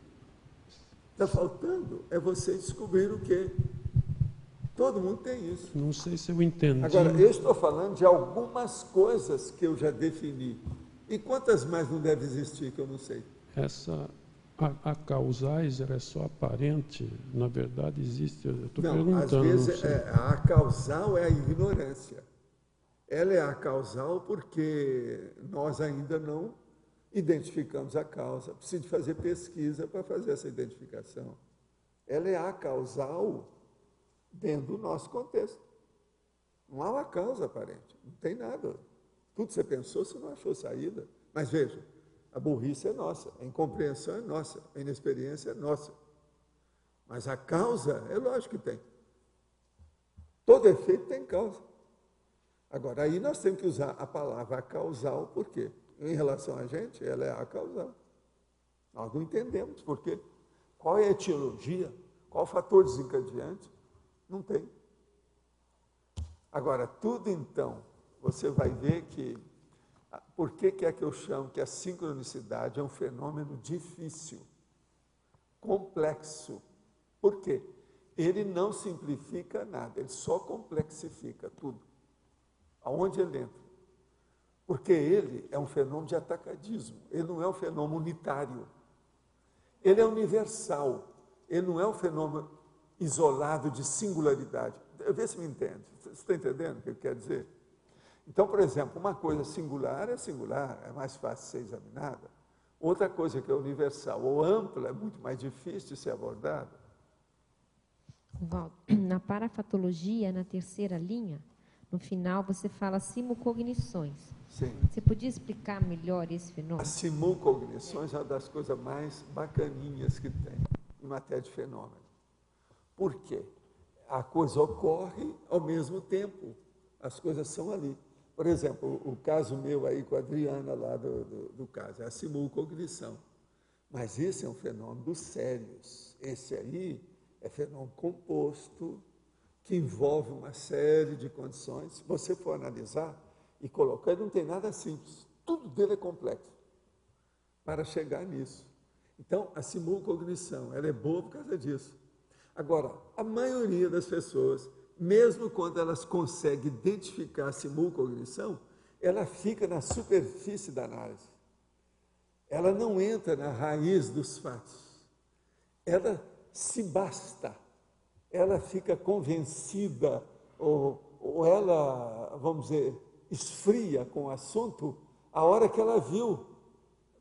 Está faltando é vocês descobrir o quê? Todo mundo tem isso. Não sei se eu entendi. Agora, eu estou falando de algumas coisas que eu já defini. E quantas mais não devem existir que eu não sei? A causais, ela é só aparente? Na verdade, existe? Eu estou Não, perguntando. às vezes a causal é a ignorância. Ela é a causal porque nós ainda não identificamos a causa. Precisa de fazer pesquisa para fazer essa identificação. Ela é a causal dentro do nosso contexto. Não há uma causa aparente, não tem nada. Tudo que você pensou, você não achou saída. Mas veja, a burrice é nossa, a incompreensão é nossa, a inexperiência é nossa. Mas a causa, é lógico que tem. Todo efeito tem causa. Agora, aí nós temos que usar a palavra causal, por quê? Em relação a gente, ela é a causal. Nós não entendemos por quê. Qual é a etiologia? Qual o fator desencadeante? Não tem. Agora, tudo então, você vai ver que, por que é que eu chamo que a sincronicidade é um fenômeno difícil, complexo. Por quê? Ele não simplifica nada, ele só complexifica tudo. Aonde ele entra? Porque ele é um fenômeno de atacadismo, ele não é um fenômeno unitário. Ele é universal, ele não é um fenômeno isolado de singularidade. Vê se me entende. Você está entendendo o que eu quero dizer? Então, por exemplo, uma coisa singular é singular, é mais fácil de ser examinada. Outra coisa que é universal ou ampla é muito mais difícil de ser abordada. Valdo, na parafatologia, na terceira linha, no final você fala simulcognições. Sim. Você podia explicar melhor esse fenômeno? As simulcognições é uma das coisas mais bacaninhas que tem em matéria de fenômeno. Por quê? A coisa ocorre ao mesmo tempo. As coisas são ali. Por exemplo, o caso meu aí com a Adriana lá do caso, é a simulcognição. Mas esse é um fenômeno dos sérios. Esse aí é fenômeno composto, que envolve uma série de condições. Se você for analisar e colocar, ele não tem nada simples. Tudo dele é complexo para chegar nisso. Então, a simulcognição, ela é boa por causa disso. Agora, a maioria das pessoas, mesmo quando elas conseguem identificar a simulcognição, ela fica na superfície da análise. Ela não entra na raiz dos fatos. Ela se basta. Ela fica convencida, ou ela, vamos dizer, esfria com o assunto, a hora que ela viu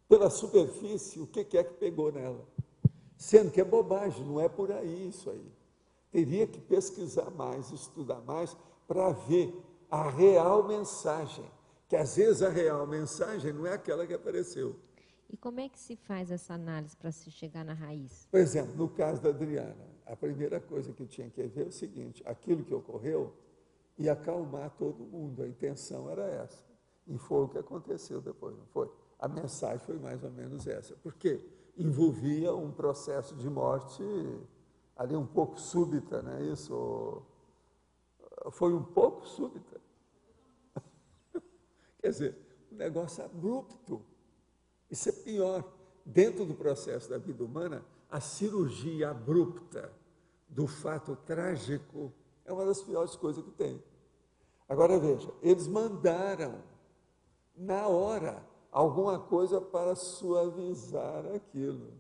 pela superfície o que é que pegou nela. Sendo que é bobagem, não é por aí isso aí. Teria que pesquisar mais, estudar mais, para ver a real mensagem, que às vezes a real mensagem não é aquela que apareceu. E como é que se faz essa análise para se chegar na raiz? Por exemplo, no caso da Adriana, a primeira coisa que tinha que ver é o seguinte, aquilo que ocorreu ia acalmar todo mundo, a intenção era essa. E foi o que aconteceu depois, não foi? A mensagem foi mais ou menos essa, porque envolvia um processo de morte ali um pouco súbita, né? Isso foi um pouco súbita. Quer dizer, um negócio abrupto. Isso é pior. Dentro do processo da vida humana, a cirurgia abrupta do fato trágico é uma das piores coisas que tem. Agora veja, eles mandaram na hora alguma coisa para suavizar aquilo.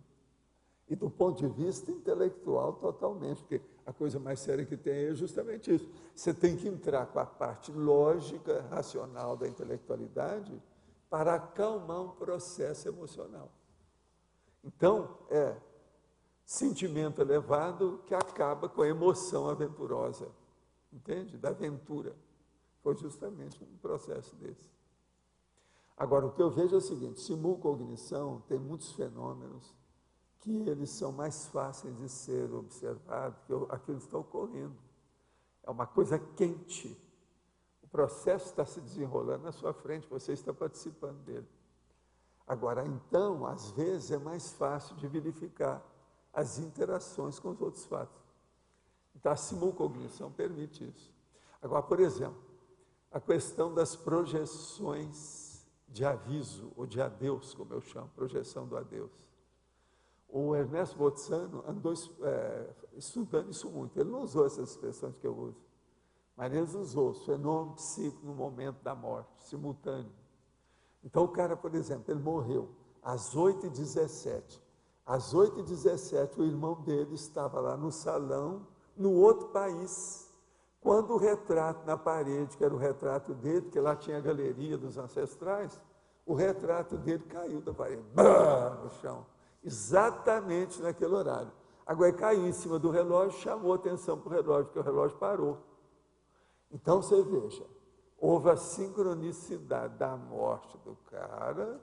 E do ponto de vista intelectual, totalmente, porque a coisa mais séria que tem é justamente isso. Você tem que entrar com a parte lógica, racional da intelectualidade para acalmar um processo emocional. Então, é sentimento elevado que acaba com a emoção aventurosa, entende? Da aventura. Foi justamente um processo desse. Agora, o que eu vejo é o seguinte, simulcognição tem muitos fenômenos que eles são mais fáceis de ser observados, que aquilo está ocorrendo. É uma coisa quente. O processo está se desenrolando na sua frente, você está participando dele. Agora, então, às vezes é mais fácil de verificar as interações com os outros fatos. Então, a simulcognição permite isso. Agora, por exemplo, a questão das projeções de aviso, ou de adeus, como eu chamo, projeção do adeus. O Ernesto Bozzano andou estudando isso muito. Ele não usou essas expressões que eu uso, mas ele usou os fenômenos psíquicos no momento da morte, simultâneo. Então, o cara, por exemplo, ele morreu às 8h17. Às 8h17, o irmão dele estava lá no salão, no outro país, quando o retrato na parede, que era o retrato dele, porque lá tinha a galeria dos ancestrais, o retrato dele caiu da parede, no chão, exatamente naquele horário. Agora, ele caiu em cima do relógio, chamou atenção para o relógio, porque o relógio parou. Então, você veja, houve a sincronicidade da morte do cara,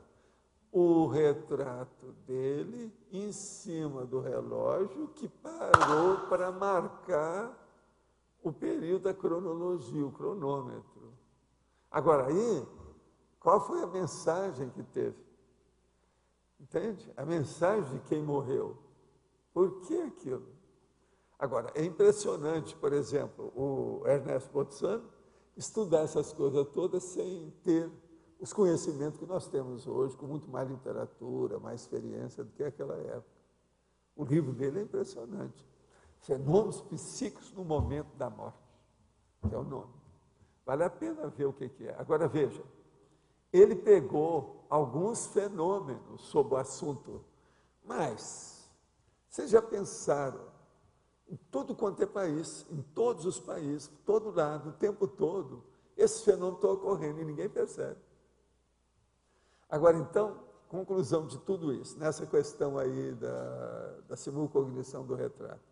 o retrato dele em cima do relógio que parou para marcar o período da cronologia, o cronômetro. Agora aí, qual foi a mensagem que teve? Entende? A mensagem de quem morreu. Por que aquilo? Agora, é impressionante, por exemplo, o Ernesto Bozzano estudar essas coisas todas sem ter os conhecimentos que nós temos hoje, com muito mais literatura, mais experiência do que aquela época. O livro dele é impressionante. Fenômenos psíquicos no momento da morte, que é o nome. Vale a pena ver o que é. Agora, veja, ele pegou alguns fenômenos sobre o assunto, mas vocês já pensaram, em todo quanto é país, em todos os países, todo lado, o tempo todo, esse fenômeno está ocorrendo e ninguém percebe. Agora, então, conclusão de tudo isso, nessa questão aí da simulcognição do retrato.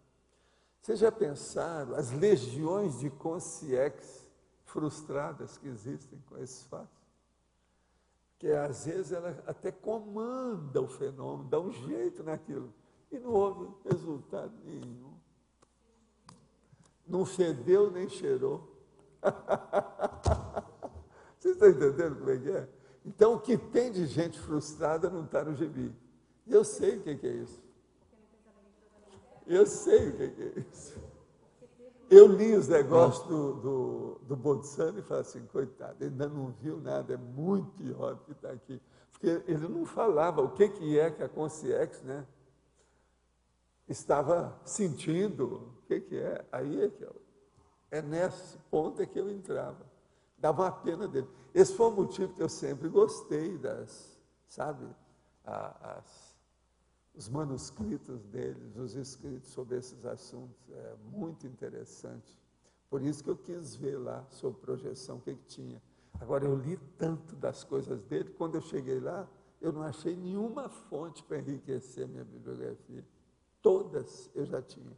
Vocês já pensaram as legiões de consciência frustradas que existem com esses fatos? Que às vezes ela até comanda o fenômeno, dá um jeito naquilo, e não houve resultado nenhum. Não fedeu nem cheirou. Vocês estão entendendo como é que é? Então, o que tem de gente frustrada não está no gibi. E eu sei o que é isso. Eu sei o que é isso. Eu li os negócios do Boltzano e falei assim, coitado, ele ainda não viu nada, é muito pior do que está aqui. Porque ele não falava o que é que a consciência, né, estava sentindo, o que é. Aí é nesse ponto que eu entrava. Dava uma pena dele. Esse foi o motivo que eu sempre gostei os manuscritos deles, os escritos sobre esses assuntos. É muito interessante. Por isso que eu quis ver lá, sobre projeção, o que tinha. Agora, eu li tanto das coisas dele, quando eu cheguei lá, eu não achei nenhuma fonte para enriquecer minha bibliografia. Todas eu já tinha.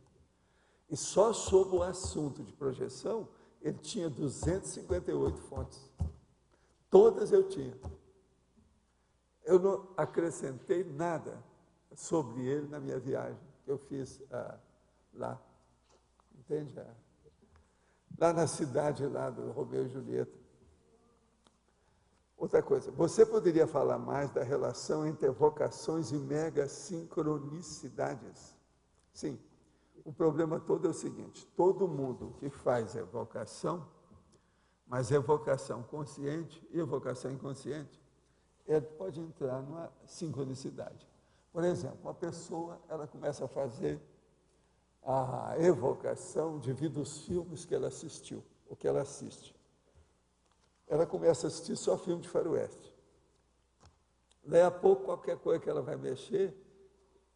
E só sobre o assunto de projeção, ele tinha 258 fontes. Todas eu tinha. Eu não acrescentei nada sobre ele na minha viagem que eu fiz lá. Entende? Lá na cidade lá do Romeu e Julieta. Outra coisa, você poderia falar mais da relação entre evocações e megasincronicidades? Sim. O problema todo é o seguinte, todo mundo que faz evocação, mas evocação consciente e evocação inconsciente, ele pode entrar numa sincronicidade. Por exemplo, uma pessoa, ela começa a fazer a evocação devido aos filmes que ela assistiu, ou que ela assiste. Ela começa a assistir só filme de faroeste. Daí a pouco, qualquer coisa que ela vai mexer,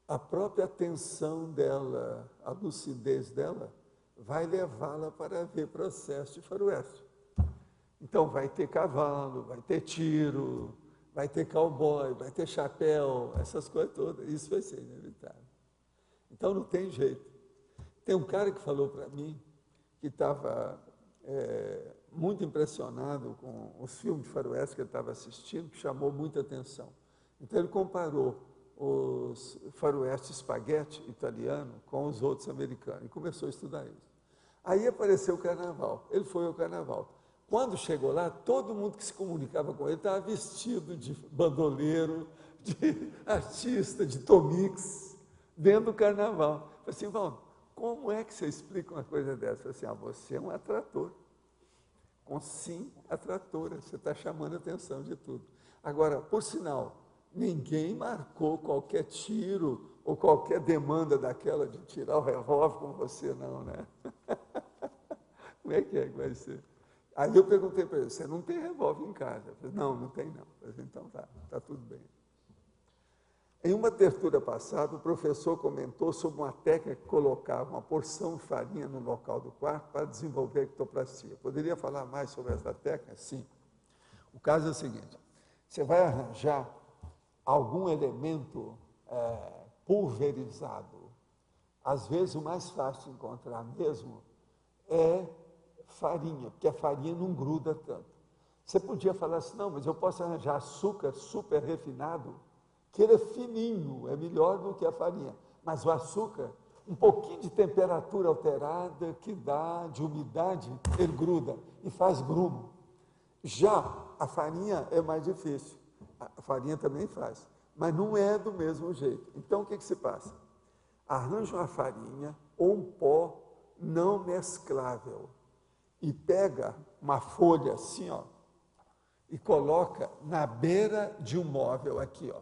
a própria atenção dela, a lucidez dela, vai levá-la para ver processo de faroeste. Então, vai ter cavalo, vai ter tiro, vai ter cowboy, vai ter chapéu, essas coisas todas. Isso vai ser inevitável. Então, não tem jeito. Tem um cara que falou para mim, que estava muito impressionado com os filmes de faroeste que ele estava assistindo, que chamou muita atenção. Então, ele comparou os faroeste espaguete italiano com os outros americanos, e começou a estudar isso. Aí apareceu o carnaval, ele foi ao carnaval. Quando chegou lá, todo mundo que se comunicava com ele estava vestido de bandoleiro, de artista, de tomix, dentro do carnaval. Eu falei assim, Valdo, como é que você explica uma coisa dessa? Eu falei assim, você é um atrator. Com sim, atratora, você está chamando a atenção de tudo. Agora, por sinal, ninguém marcou qualquer tiro ou qualquer demanda daquela de tirar o revólver com você, não, né? Como é que vai ser? Aí eu perguntei para ele, você não tem revólver em casa? Eu falei, não tem não. Eu falei, então tá tudo bem. Em uma tertúlia passada, o professor comentou sobre uma técnica que colocava uma porção de farinha no local do quarto para desenvolver a ectoplastia. Poderia falar mais sobre essa técnica? Sim. O caso é o seguinte, você vai arranjar algum elemento pulverizado. Às vezes, o mais fácil de encontrar mesmo é farinha, porque a farinha não gruda tanto. Você podia falar assim, não, mas eu posso arranjar açúcar super refinado, que ele é fininho, é melhor do que a farinha. Mas o açúcar, um pouquinho de temperatura alterada, que dá de umidade, ele gruda e faz grumo. Já a farinha é mais difícil. A farinha também faz, mas não é do mesmo jeito. Então, o que se passa? Arranja uma farinha ou um pó não mesclável e pega uma folha assim, ó, e coloca na beira de um móvel aqui, ó,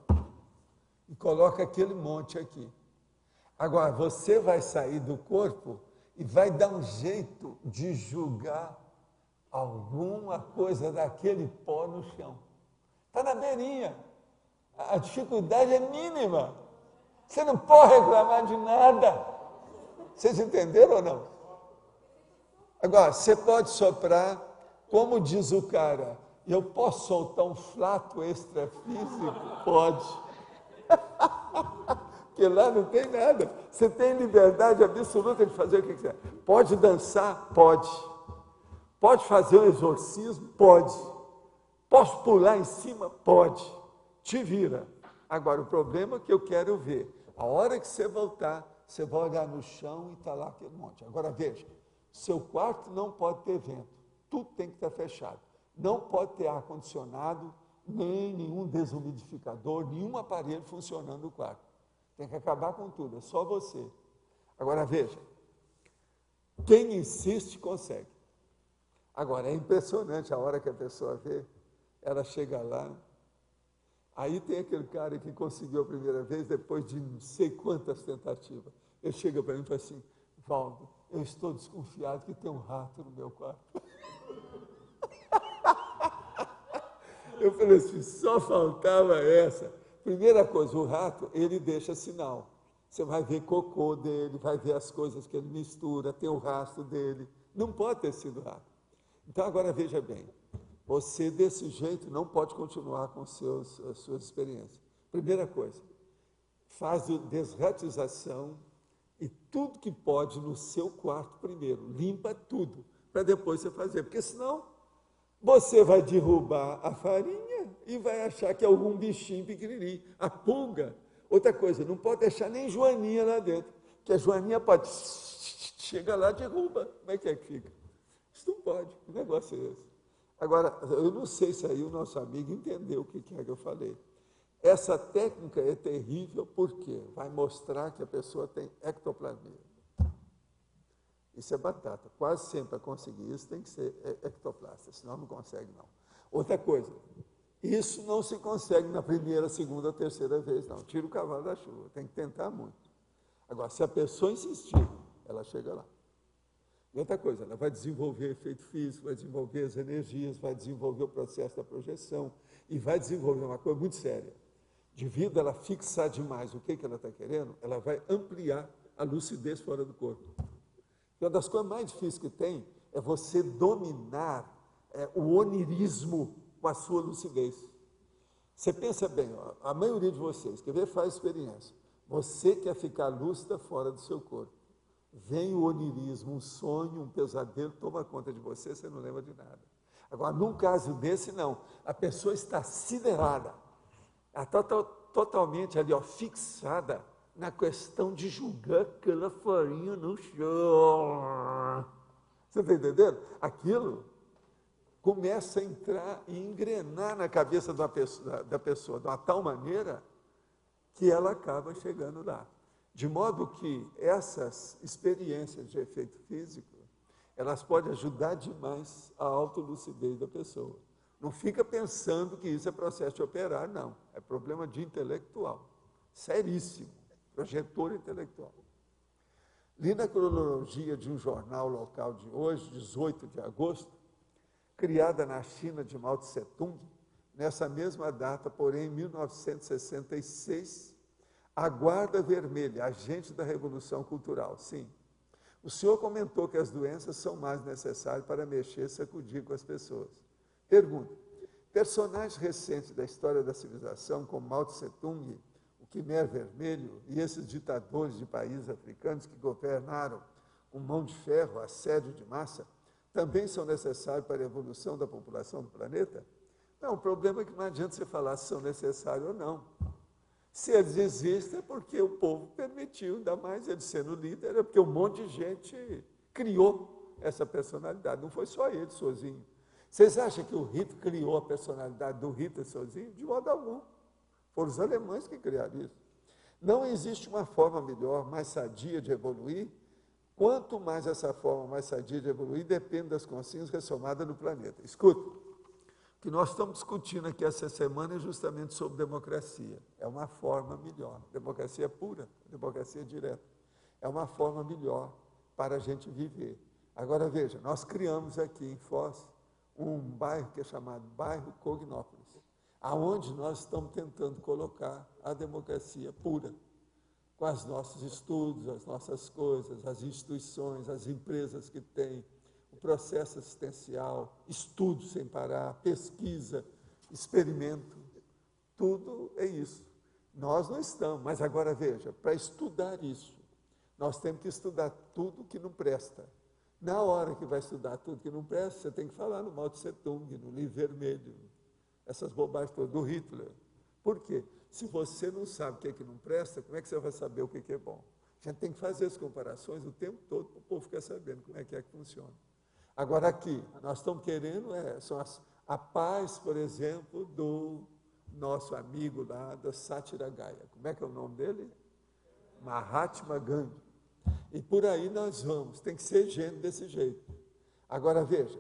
e coloca aquele monte aqui. Agora, você vai sair do corpo e vai dar um jeito de jogar alguma coisa daquele pó no chão. Está na beirinha. A dificuldade é mínima. Você não pode reclamar de nada. Vocês entenderam ou não? Agora, você pode soprar, como diz o cara, eu posso soltar um flato extrafísico? Pode. Porque lá não tem nada. Você tem liberdade absoluta de fazer o que quiser. Pode dançar? Pode. Pode fazer um exorcismo? Pode. Posso pular em cima? Pode. Te vira. Agora, o problema é que eu quero ver. A hora que você voltar, você vai olhar no chão e está lá aquele monte. Agora, veja, seu quarto não pode ter vento. Tudo tem que estar fechado. Não pode ter ar-condicionado, nem nenhum desumidificador, nenhum aparelho funcionando no quarto. Tem que acabar com tudo, é só você. Agora, veja, quem insiste, consegue. Agora, é impressionante a hora que a pessoa vê, ela chega lá, aí tem aquele cara que conseguiu a primeira vez, depois de não sei quantas tentativas. Ele chega para mim e fala assim, Valdo, eu estou desconfiado que tem um rato no meu quarto. Eu falei assim, só faltava essa. Primeira coisa, o rato, ele deixa sinal. Você vai ver cocô dele, vai ver as coisas que ele mistura, tem o rastro dele. Não pode ter sido rato. Então, agora veja bem, você desse jeito não pode continuar com as suas experiências. Primeira coisa, faz a desratização e tudo que pode no seu quarto primeiro. Limpa tudo, para depois você fazer, porque senão você vai derrubar a farinha e vai achar que é algum bichinho pequenininho, a pulga. Outra coisa, não pode deixar nem joaninha lá dentro, porque a joaninha pode, chega lá, derruba. Como é que fica? Isso não pode, que negócio é esse? Agora, eu não sei se aí o nosso amigo entendeu o que é que eu falei. Essa técnica é terrível porque vai mostrar que a pessoa tem ectoplasmia. Isso é batata. Quase sempre para conseguir isso tem que ser ectoplasta, senão não consegue não. Outra coisa, isso não se consegue na primeira, segunda, terceira vez, não. Tira o cavalo da chuva, tem que tentar muito. Agora, se a pessoa insistir, ela chega lá. E outra coisa, ela vai desenvolver efeito físico, vai desenvolver as energias, vai desenvolver o processo da projeção e vai desenvolver uma coisa muito séria. Devido a ela fixar demais o que ela está querendo, ela vai ampliar a lucidez fora do corpo. Uma das coisas mais difíceis que tem é você dominar o onirismo com a sua lucidez. Você pensa bem, ó, a maioria de vocês, quer ver, faz experiência. Você quer ficar lúcida fora do seu corpo. Vem o onirismo, um sonho, um pesadelo, toma conta de você, você não lembra de nada. Agora, num caso desse, não. A pessoa está siderada. Ela está totalmente ali, ó, fixada na questão de julgar aquela farinha no chão. Você está entendendo? Aquilo começa a entrar e engrenar na cabeça da pessoa de uma tal maneira que ela acaba chegando lá. De modo que essas experiências de efeito físico, elas podem ajudar demais a autolucidez da pessoa. Não fica pensando que isso é processo de operar, não. É problema de intelectual. Seríssimo. Projetor intelectual. Li na cronologia de um jornal local de hoje, 18 de agosto, criada na China de Mao Tse Tung, nessa mesma data, porém, em 1966, a Guarda Vermelha, agente da Revolução Cultural, sim. O senhor comentou que as doenças são mais necessárias para mexer e sacudir com as pessoas. Pergunta, personagens recentes da história da civilização, como Mao Tse Tung, o Khmer Vermelho e esses ditadores de países africanos que governaram com mão de ferro, assédio de massa, também são necessários para a evolução da população do planeta? Não, o problema é que não adianta você falar se são necessários ou não. Se eles existem é porque o povo permitiu, ainda mais ele sendo líder, é porque um monte de gente criou essa personalidade, não foi só ele sozinho. Vocês acham que o Hitler criou a personalidade do Hitler sozinho? De modo algum. Foram os alemães que criaram isso. Não existe uma forma melhor, mais sadia de evoluir. Quanto mais essa forma mais sadia de evoluir, depende das consciências ressomadas no planeta. Escuta, o que nós estamos discutindo aqui essa semana é justamente sobre democracia. É uma forma melhor. Democracia pura, democracia direta. É uma forma melhor para a gente viver. Agora, veja, nós criamos aqui em Foz um bairro que é chamado Bairro Cognópolis, aonde nós estamos tentando colocar a democracia pura, com os nossos estudos, as nossas coisas, as instituições, as empresas que tem, o processo assistencial, estudo sem parar, pesquisa, experimento, tudo é isso. Nós não estamos, mas agora veja, para estudar isso, nós temos que estudar tudo que não presta. Na hora que vai estudar tudo que não presta, você tem que falar no Mao Tse Tung, no Livro Vermelho, essas bobagens todas, do Hitler. Por quê? Se você não sabe o que não presta, como é que você vai saber o que é bom? A gente tem que fazer as comparações o tempo todo para o povo ficar sabendo como é que funciona. Agora aqui, nós estamos querendo, a paz, por exemplo, do nosso amigo lá da Satyagaya. Como é que é o nome dele? Mahatma Gandhi. E por aí nós vamos, tem que ser gente desse jeito. Agora veja,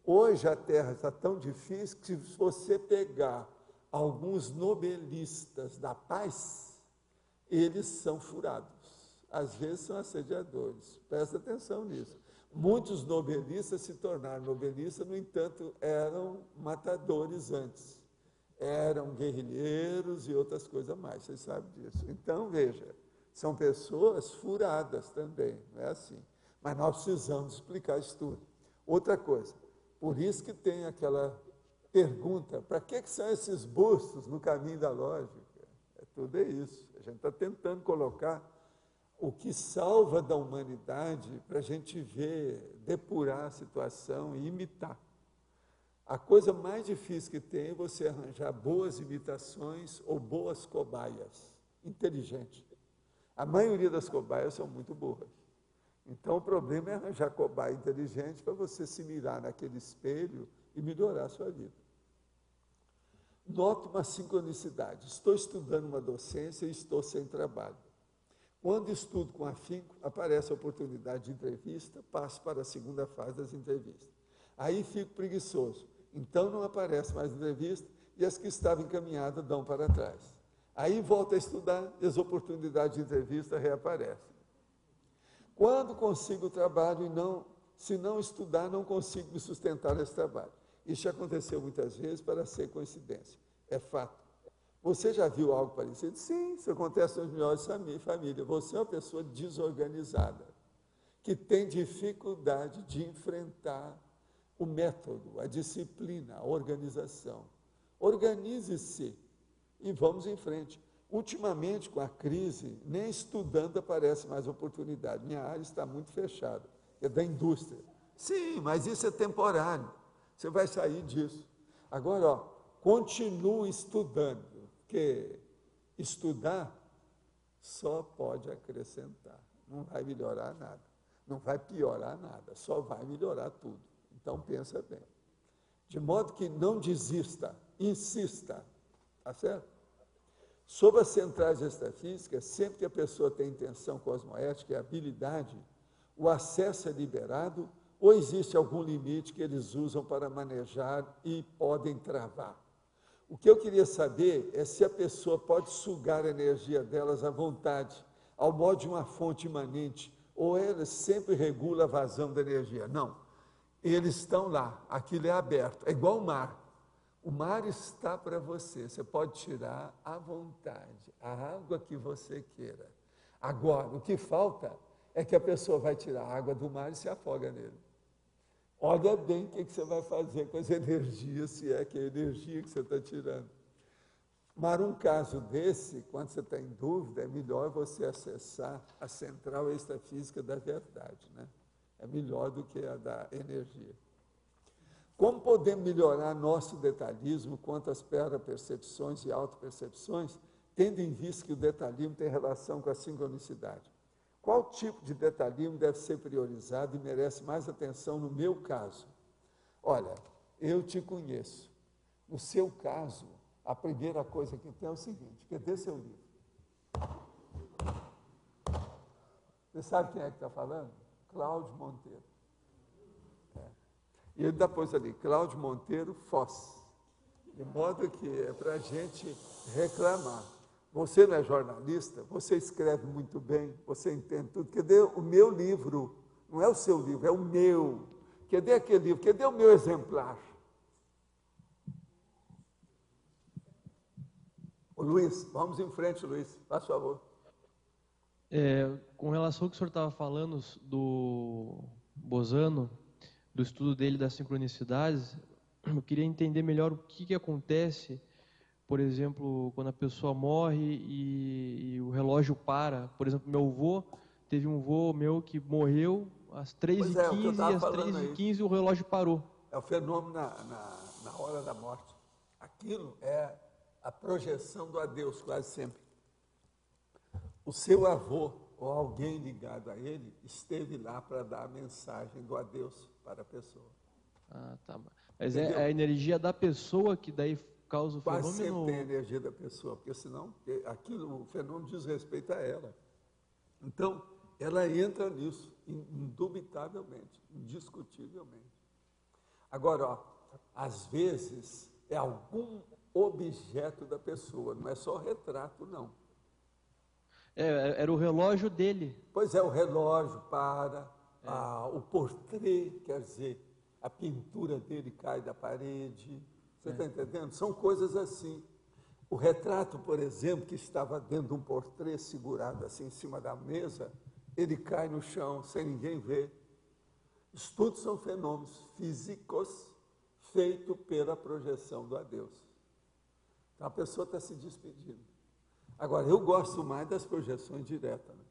hoje a Terra está tão difícil que se você pegar alguns nobelistas da paz, eles são furados. Às vezes são assediadores. Presta atenção nisso. Muitos nobelistas se tornaram nobelistas, no entanto, eram matadores antes. Eram guerrilheiros e outras coisas mais, vocês sabem disso. Então, veja, são pessoas furadas também, não é assim. Mas nós precisamos explicar isso tudo. Outra coisa, por isso que tem aquela pergunta, para que são esses bustos no caminho da lógica? Tudo é isso. A gente está tentando colocar o que salva da humanidade para a gente ver, depurar a situação e imitar. A coisa mais difícil que tem é você arranjar boas imitações ou boas cobaias, inteligentes. A maioria das cobaias são muito burras. Então, o problema é arranjar cobaia inteligente para você se mirar naquele espelho e melhorar a sua vida. Noto uma sincronicidade. Estou estudando uma docência e estou sem trabalho. Quando estudo com afinco, aparece a oportunidade de entrevista, passo para a segunda fase das entrevistas. Aí fico preguiçoso. Então não aparece mais entrevista e as que estavam encaminhadas dão para trás. Aí volto a estudar e as oportunidades de entrevista reaparecem. Quando consigo o trabalho se não estudar, não consigo me sustentar nesse trabalho. Isso já aconteceu muitas vezes para ser coincidência. É fato. Você já viu algo parecido? Sim, isso acontece nas melhores famílias. Você é uma pessoa desorganizada, que tem dificuldade de enfrentar o método, a disciplina, a organização. Organize-se e vamos em frente. Ultimamente, com a crise, nem estudando aparece mais oportunidade. Minha área está muito fechada, é da indústria. Sim, mas isso é temporário. Você vai sair disso. Agora, continue estudando, porque estudar só pode acrescentar. Não vai melhorar nada, não vai piorar nada, só vai melhorar tudo. Então, pensa bem. De modo que não desista, insista. Tá certo? Sobre as centrais extrafísicas, sempre que a pessoa tem intenção cosmoética e habilidade, o acesso é liberado ou existe algum limite que eles usam para manejar e podem travar? O que eu queria saber é se a pessoa pode sugar a energia delas à vontade, ao modo de uma fonte imanente, ou ela sempre regula a vazão da energia. Não, eles estão lá, aquilo é aberto, é igual o mar. O mar está para você, você pode tirar à vontade, a água que você queira. Agora, o que falta é que a pessoa vai tirar a água do mar e se afoga nele. Olha bem o que você vai fazer com as energias, se é que é a energia que você está tirando. Mas um caso desse, quando você está em dúvida, é melhor você acessar a central extrafísica da verdade, né? É melhor do que a da energia. Como podemos melhorar nosso detalhismo quanto às percepções e autopercepções, tendo em vista que o detalhismo tem relação com a sincronicidade? Qual tipo de detalhismo deve ser priorizado e merece mais atenção no meu caso? Olha, eu te conheço. No seu caso, a primeira coisa que tem é o seguinte: cadê seu livro? Você sabe quem é que está falando? Cláudio Monteiro. E ele depois ali, Cláudio Monteiro Foz. De modo que é para a gente reclamar. Você não é jornalista, você escreve muito bem, você entende tudo. Cadê o meu livro? Não é o seu livro, é o meu. Cadê aquele livro? Cadê o meu exemplar? Ô, Luiz, vamos em frente, Luiz, faz favor. Com relação ao que o senhor estava falando do Bosano, do estudo dele das sincronicidades, eu queria entender melhor o que acontece, por exemplo, quando a pessoa morre e o relógio para. Por exemplo, meu avô, teve um avô meu que morreu às Pois é, o que eu 3h15 estava e às falando aí. 3h15 o relógio parou. É o fenômeno na hora da morte. Aquilo é a projeção do adeus, quase sempre. O seu avô ou alguém ligado a ele esteve lá para dar a mensagem do adeus para a pessoa. Ah, tá. Mas Entendeu? é a energia da pessoa que daí causa o Quase sempre fenômeno? tem a energia da pessoa, porque senão aquilo, o fenômeno diz respeito a ela. Então, ela entra nisso, indubitavelmente, indiscutivelmente. Agora, ó, às vezes, é algum objeto da pessoa, não é só retrato, não. Era o relógio dele. Pois é, o relógio para, o portrê, quer dizer, a pintura dele cai da parede. Você está entendendo? São coisas assim. O retrato, por exemplo, que estava dentro de um portrê segurado assim em cima da mesa, ele cai no chão sem ninguém ver. Isso tudo são fenômenos físicos feitos pela projeção do adeus. Então a pessoa está se despedindo. Agora, eu gosto mais das projeções diretas, né?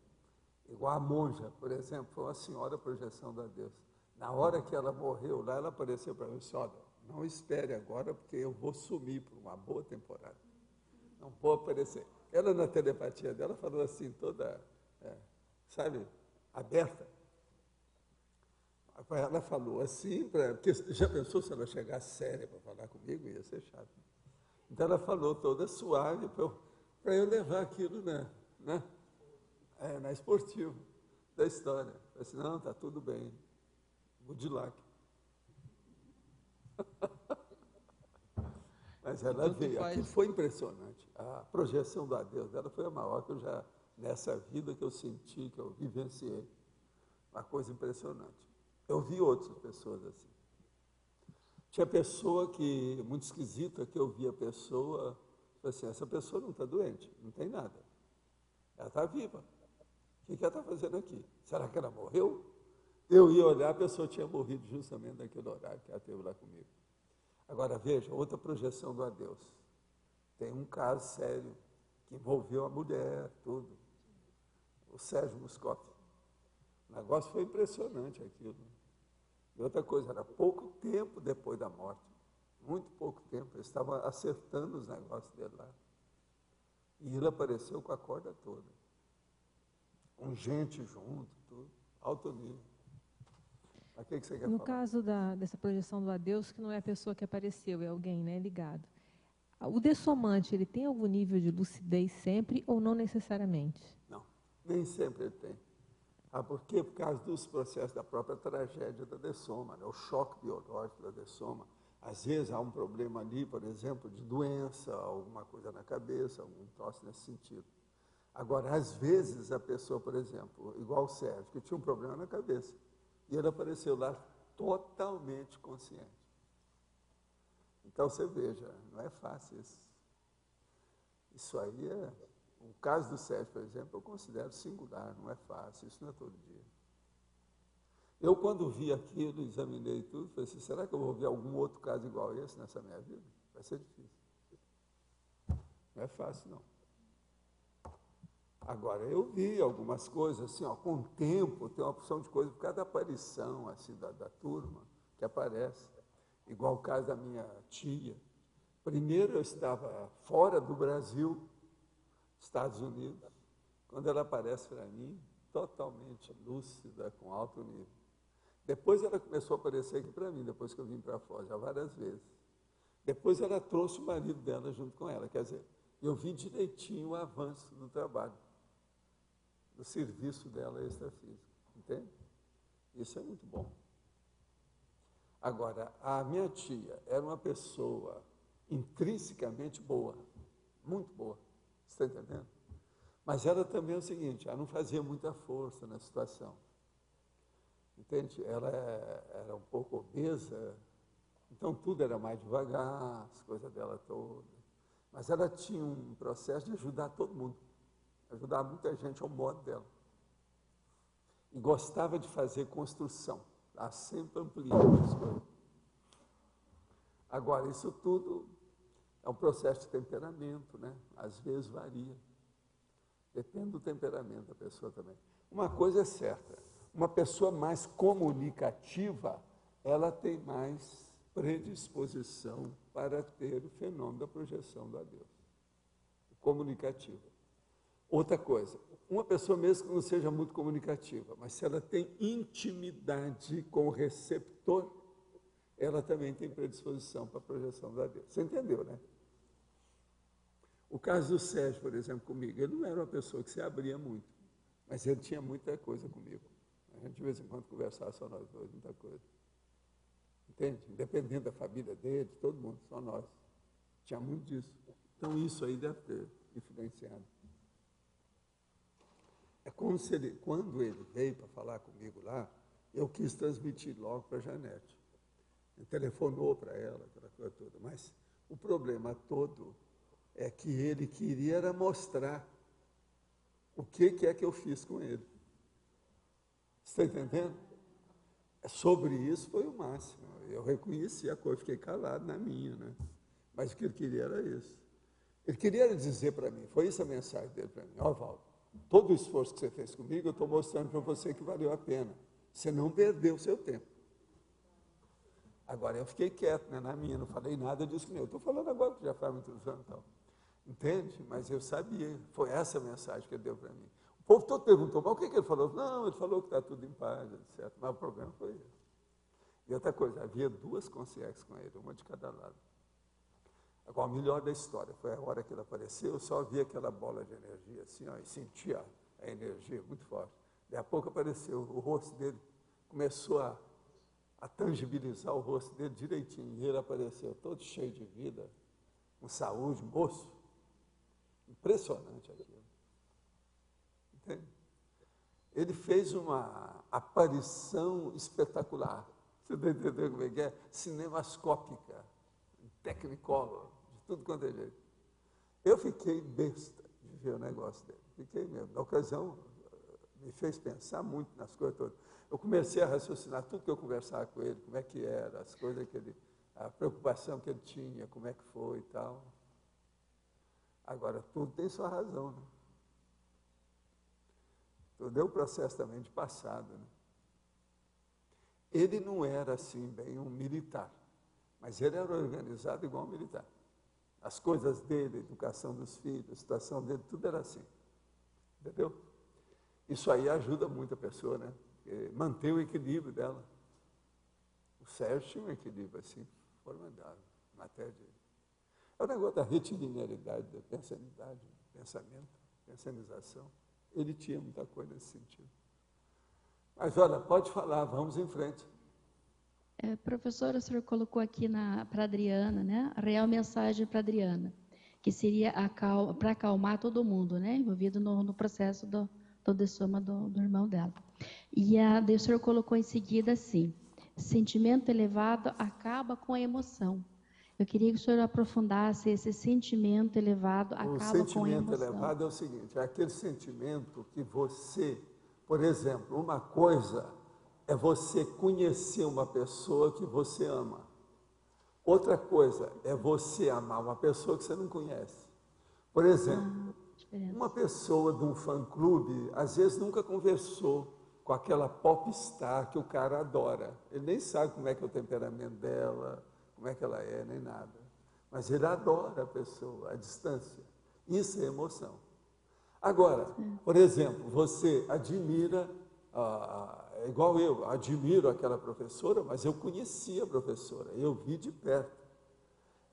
Igual a monja, por exemplo, foi uma senhora projeção do adeus. Na hora que ela morreu lá, ela apareceu para mim e disse: olha, não espere agora, porque eu vou sumir por uma boa temporada. Não vou aparecer. Ela, na telepatia dela, falou assim, toda, sabe, aberta. Ela falou assim, porque já pensou se ela chegasse séria para falar comigo? Ia ser chato. Então ela falou toda suave para eu levar aquilo na esportiva da história. Eu disse: não, está tudo bem. Budilac. Mas ela veio. Aquilo foi impressionante. A projeção do adeus dela foi a maior que eu já, nessa vida que eu senti, que eu vivenciei. Uma coisa impressionante. Eu vi outras pessoas assim. Tinha pessoa que, muito esquisita, que eu via a pessoa, assim, essa pessoa não está doente, não tem nada. Ela está viva. O que ela está fazendo aqui? Será que ela morreu? Eu ia olhar, a pessoa tinha morrido justamente naquele horário que ela esteve lá comigo. Agora, veja, outra projeção do adeus. Tem um caso sério que envolveu a mulher, tudo. O Sérgio Muscoff. O negócio foi impressionante aquilo. E outra coisa, era pouco tempo depois da morte. Muito pouco tempo. Eles estavam acertando os negócios dele lá. E ele apareceu com a corda toda. Com gente junto, tudo. Alto nível. Mas o que você quer No falar? caso dessa projeção do adeus, que não é a pessoa que apareceu, é alguém, né, ligado. O dessomante, ele tem algum nível de lucidez sempre ou não necessariamente? Não, nem sempre ele tem. Por quê? Por causa dos processos da própria tragédia da dessoma, né? O choque biológico da dessoma. Às vezes há um problema ali, por exemplo, de doença, alguma coisa na cabeça, algum troço nesse sentido. Agora, às vezes a pessoa, por exemplo, igual o Sérgio, que tinha um problema na cabeça, e ele apareceu lá totalmente consciente. Então, você veja, não é fácil isso. Isso aí é... O caso do Sérgio, por exemplo, eu considero singular, não é fácil, isso não é todo dia. Eu, quando vi aquilo, examinei tudo, falei assim, será que eu vou ver algum outro caso igual a esse nessa minha vida? Vai ser difícil. Não é fácil, não. Agora, eu vi algumas coisas, assim, ó, com o tempo, tem uma opção de coisa por causa da aparição, assim, da turma que aparece. Igual o caso da minha tia. Primeiro eu estava fora do Brasil, Estados Unidos, quando ela aparece para mim, totalmente lúcida, com alto nível. Depois ela começou a aparecer aqui para mim, depois que eu vim para fora, já várias vezes. Depois ela trouxe o marido dela junto com ela, quer dizer, eu vi direitinho o avanço do trabalho, do serviço dela extrafísico, entende? Isso é muito bom. Agora, a minha tia era uma pessoa intrinsecamente boa, muito boa, você está entendendo? Mas ela também é o seguinte, ela não fazia muita força na situação, entende? Ela era um pouco obesa, então tudo era mais devagar, as coisas dela todas. Mas ela tinha um processo de ajudar todo mundo, ajudar muita gente ao modo dela. E gostava de fazer construção. Está sempre ampliando as coisas. Agora, isso tudo é um processo de temperamento, né? Às vezes varia. Depende do temperamento da pessoa também. Uma coisa é certa, uma pessoa mais comunicativa, ela tem mais predisposição para ter o fenômeno da projeção da Deus. Comunicativa. Outra coisa, uma pessoa mesmo que não seja muito comunicativa, mas se ela tem intimidade com o receptor, ela também tem predisposição para a projeção da Deus. Você entendeu, né? O caso do Sérgio, por exemplo, comigo, ele não era uma pessoa que se abria muito, mas ele tinha muita coisa comigo. A gente de vez em quando conversava só nós dois, muita coisa. Entende? Independente da família dele, todo mundo, só nós. Tinha muito disso. Então isso aí deve ter influenciado. É como se ele, quando ele veio para falar comigo lá, eu quis transmitir logo para a Janete. Ele telefonou para ela, aquela coisa toda. Mas o problema todo é que ele queria era mostrar o que é que eu fiz com ele. Você está entendendo? Sobre isso foi o máximo. Eu reconheci a coisa, fiquei calado na minha, né? Mas o que ele queria era isso. Ele queria dizer para mim, foi essa a mensagem dele para mim: ó, Valdo, todo o esforço que você fez comigo, eu estou mostrando para você que valeu a pena. Você não perdeu o seu tempo. Agora, eu fiquei quieto, né, na minha, não falei nada disso que nem eu estou falando agora, que já faz muitos anos e tal. Entende? Mas eu sabia, foi essa a mensagem que ele deu para mim. O povo todo perguntou, mas o que ele falou? Não, ele falou que está tudo em paz, etc. Mas o problema foi esse. E outra coisa, havia duas consciências com ele, uma de cada lado. Agora, o melhor da história foi a hora que ele apareceu, eu só via aquela bola de energia assim, ó, e sentia a energia muito forte. Daí a pouco apareceu, o rosto dele começou a tangibilizar o rosto dele direitinho, e ele apareceu todo cheio de vida, com saúde, moço. Impressionante aquilo. Entende? Ele fez uma aparição espetacular. Você está entendendo como é que é? Cinemascópica, technicolor, de tudo quanto é jeito. Eu fiquei besta de ver o negócio dele. Fiquei mesmo. Na ocasião, me fez pensar muito nas coisas todas. Eu comecei a raciocinar tudo que eu conversava com ele, como é que era, as coisas que ele, a preocupação que ele tinha, como é que foi e tal. Agora, tudo tem sua razão, né? Tudo é um processo também de passado, né? Ele não era, assim, bem um militar, mas ele era organizado igual um militar. As coisas dele, a educação dos filhos, a situação dele, tudo era assim. Entendeu? Isso aí ajuda muito a pessoa, né? Porque manter o equilíbrio dela. O Sérgio tinha um equilíbrio, assim, formidável, em matéria de... É o negócio da retilinearidade, da pensamento, pensanização. Ele tinha muita coisa nesse sentido. Mas, olha, pode falar, vamos em frente. Professor, o senhor colocou aqui para a Adriana, né, a real mensagem para a Adriana, que seria para acalmar todo mundo, né, envolvido no processo do dessoma do irmão dela. E o senhor colocou em seguida assim: sentimento elevado acaba com a emoção. Eu queria que o senhor aprofundasse esse sentimento elevado acaba com a emoção. O sentimento elevado é o seguinte, é aquele sentimento que você, por exemplo, uma coisa é você conhecer uma pessoa que você ama. Outra coisa é você amar uma pessoa que você não conhece. Por exemplo, uma pessoa de um fã-clube, às vezes nunca conversou com aquela popstar que o cara adora. Ele nem sabe como é que é o temperamento dela, como é que ela é, nem nada. Mas ele adora a pessoa, à distância. Isso é emoção. Agora, por exemplo, você admira, igual eu, admiro aquela professora, mas eu conheci a professora, eu vi de perto.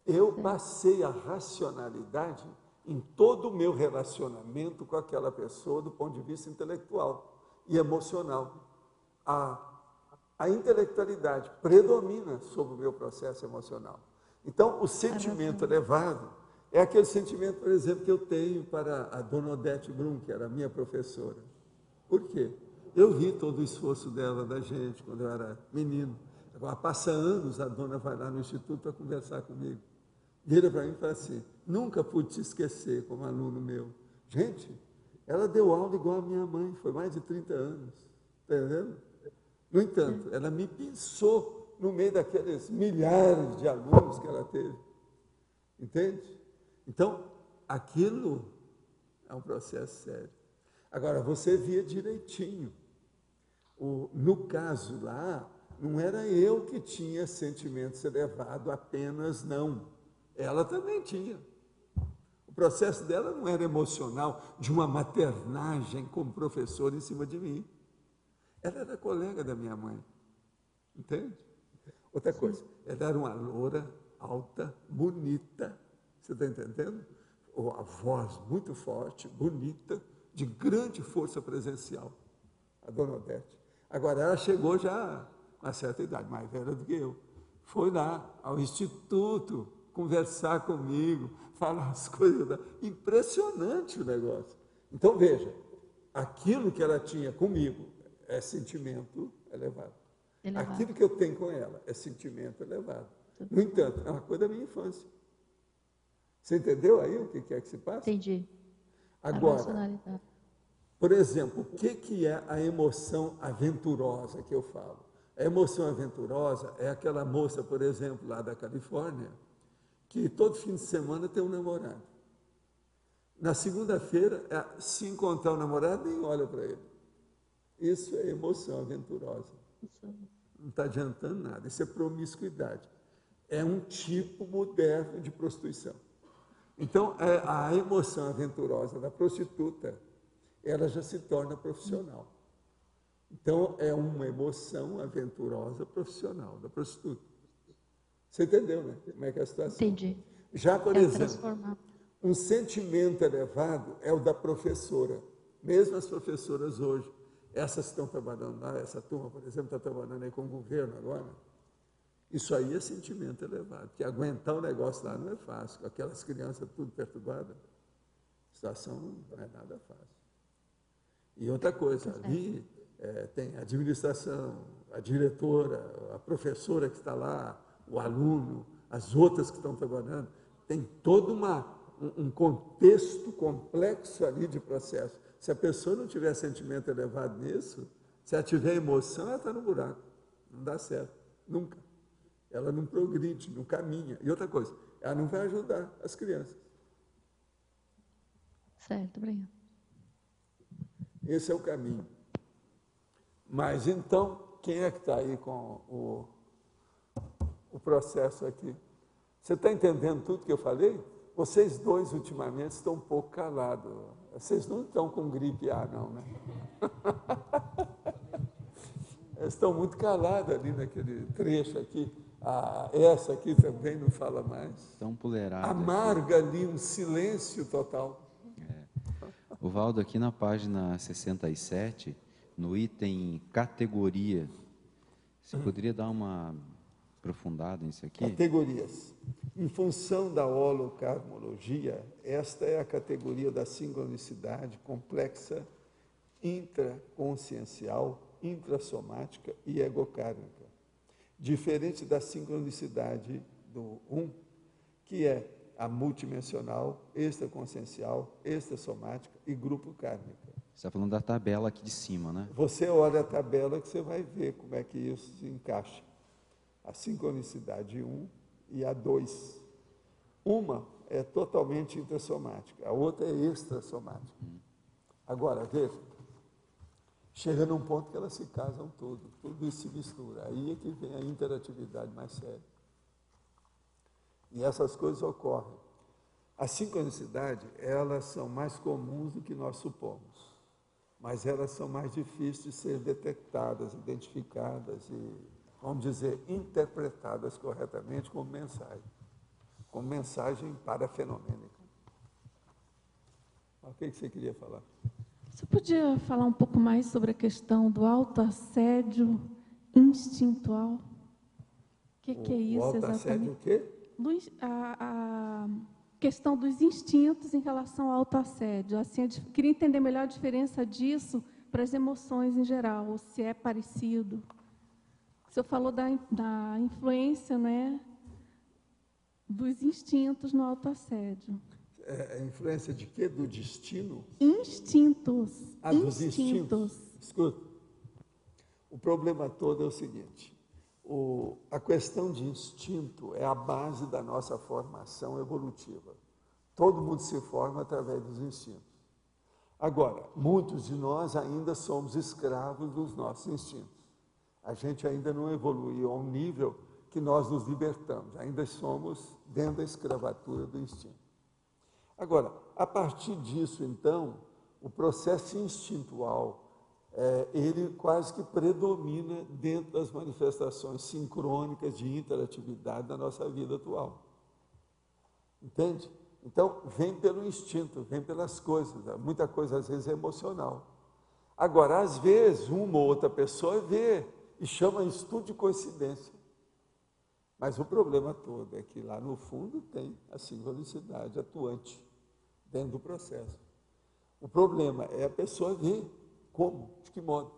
Eu passei a racionalidade em todo o meu relacionamento com aquela pessoa do ponto de vista intelectual e emocional. A intelectualidade predomina sobre o meu processo emocional. Então, o sentimento elevado é aquele sentimento, por exemplo, que eu tenho para a dona Odete Brum, que era a minha professora. Por quê? Eu vi todo o esforço dela, da gente, quando eu era menino. Agora, passa anos, a dona vai lá no instituto para conversar comigo. Vira para mim e fala assim: nunca pude te esquecer como aluno meu. Gente, ela deu aula igual a minha mãe, foi mais de 30 anos. Está entendendo? No entanto, ela me pensou no meio daqueles milhares de alunos que ela teve. Entende? Então, aquilo é um processo sério. Agora, você via direitinho. No caso lá, não era eu que tinha sentimentos elevados apenas, não. Ela também tinha. O processo dela não era emocional, de uma maternagem como professor em cima de mim. Ela era colega da minha mãe. Entende? Outra coisa, ela era uma loura, alta, bonita. Você está entendendo? A voz muito forte, bonita, de grande força presencial. A dona Odete. Agora, ela chegou já a uma certa idade, mais velha do que eu. Foi lá ao instituto conversar comigo, falar as coisas. Impressionante o negócio. Então, veja, aquilo que ela tinha comigo é sentimento elevado. Aquilo que eu tenho com ela é sentimento elevado. No entanto, é uma coisa da minha infância. Você entendeu aí o que é que se passa? Entendi. Agora, por exemplo, o que é a emoção aventurosa que eu falo? A emoção aventurosa é aquela moça, por exemplo, lá da Califórnia, que todo fim de semana tem um namorado. Na segunda-feira, se encontrar o namorado, nem olha para ele. Isso é emoção aventurosa. Não está adiantando nada. Isso é promiscuidade. É um tipo moderno de prostituição. Então, a emoção aventurosa da prostituta, ela já se torna profissional. Então, é uma emoção aventurosa profissional da prostituta. Você entendeu, né? Como é que é a situação? Entendi. Já, por exemplo, um sentimento elevado é o da professora. Mesmo as professoras hoje, essas que estão trabalhando lá, essa turma, por exemplo, está trabalhando aí com o governo agora, isso aí é sentimento elevado, porque aguentar o negócio lá não é fácil, com aquelas crianças tudo perturbadas, a situação não é nada fácil. E outra coisa, ali tem a administração, a diretora, a professora que está lá, o aluno, as outras que estão trabalhando, tem todo um contexto complexo ali de processo. Se a pessoa não tiver sentimento elevado nisso, se ela tiver emoção, ela está no buraco, não dá certo, nunca. Ela não progride, não caminha. E outra coisa, ela não vai ajudar as crianças. Certo, obrigada. Esse é o caminho. Mas então, quem é que está aí com o processo aqui? Você está entendendo tudo que eu falei? Vocês dois, ultimamente, estão um pouco calados. Vocês não estão com gripe A, não, né? Eles estão muito calados ali naquele trecho aqui. Essa aqui também não fala mais. Estão puleirados. Amarga ali um silêncio total. O Valdo, aqui na página 67, no item categoria, você poderia dar uma aprofundada nisso aqui? Categorias. Em função da holocarmologia, esta é a categoria da sincronicidade complexa, intraconsciencial, intrassomática e egocármica. Diferente da sincronicidade do 1, que é a multidimensional, extraconsciencial, extrassomática e grupo kármica. Você está falando da tabela aqui de cima, né? Você olha a tabela que você vai ver como é que isso se encaixa. A sincronicidade 1 e a 2. Uma é totalmente intrassomática, a outra é extrassomática. Agora, veja, chega num ponto que elas se casam tudo isso se mistura. Aí é que vem a interatividade mais séria. E essas coisas ocorrem. A sincronicidade, elas são mais comuns do que nós supomos, mas elas são mais difíceis de ser detectadas, identificadas e, vamos dizer, interpretadas corretamente como mensagem parafenomênica. O que você queria falar? Você podia falar um pouco mais sobre a questão do autoassédio instintual? O que é isso exatamente? O autoassédio o quê? A questão dos instintos em relação ao autoassédio. Assim, queria entender melhor a diferença disso para as emoções em geral, ou se é parecido. O senhor falou da influência, né, dos instintos no autoassédio. A influência de quê? Do destino? Instintos. Dos instintos. Escuta. O problema todo é o seguinte, a questão de instinto é a base da nossa formação evolutiva. Todo mundo se forma através dos instintos. Agora, muitos de nós ainda somos escravos dos nossos instintos. A gente ainda não evoluiu a um nível que nós nos libertamos, ainda somos dentro da escravatura do instinto. Agora, a partir disso, então, o processo instintual, ele quase que predomina dentro das manifestações sincrônicas de interatividade da nossa vida atual. Entende? Então, vem pelo instinto, vem pelas coisas, muita coisa às vezes é emocional. Agora, às vezes, uma ou outra pessoa vê e chama isso tudo de coincidência. Mas o problema todo é que lá no fundo tem a sincronicidade atuante dentro do processo. O problema é a pessoa ver como, de que modo.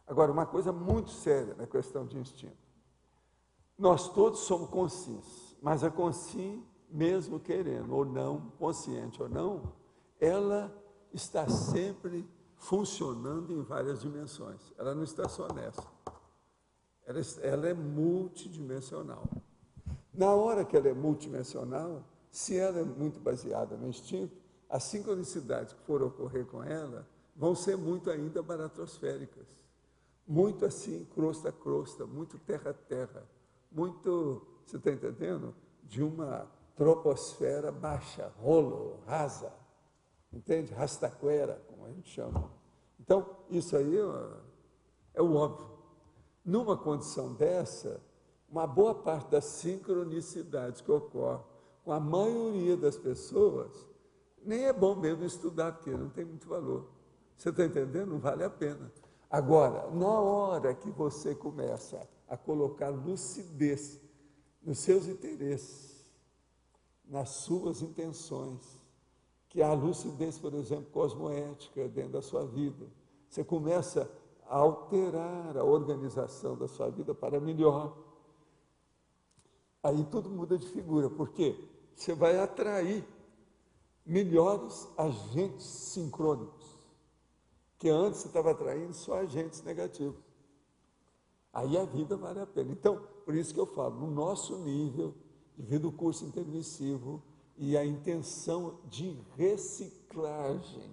Agora, uma coisa muito séria na questão de instinto. Nós todos somos conscientes, mas a consciência, mesmo querendo ou não, consciente ou não, ela está sempre funcionando em várias dimensões. Ela não está só nessa. Ela é multidimensional. Na hora que ela é multidimensional, se ela é muito baseada no instinto, as sincronicidades que for ocorrer com ela vão ser muito ainda baratosféricas. Muito assim, crosta a crosta, muito terra a terra, muito, você está entendendo? De uma troposfera baixa, rolo, rasa, entende? Rastaquera, como a gente chama. Então, isso aí é o óbvio. Numa condição dessa, uma boa parte das sincronicidades que ocorrem com a maioria das pessoas, nem é bom mesmo estudar, porque não tem muito valor. Você está entendendo? Não vale a pena. Agora, na hora que você começa a colocar lucidez nos seus interesses, nas suas intenções, que há lucidez, por exemplo, cosmoética dentro da sua vida, você começa a alterar a organização da sua vida para melhor. Aí tudo muda de figura, porque você vai atrair melhores agentes sincrônicos, que antes você estava atraindo só agentes negativos. Aí a vida vale a pena. Então, por isso que eu falo, no nosso nível, devido ao curso intermissivo e a intenção de reciclagem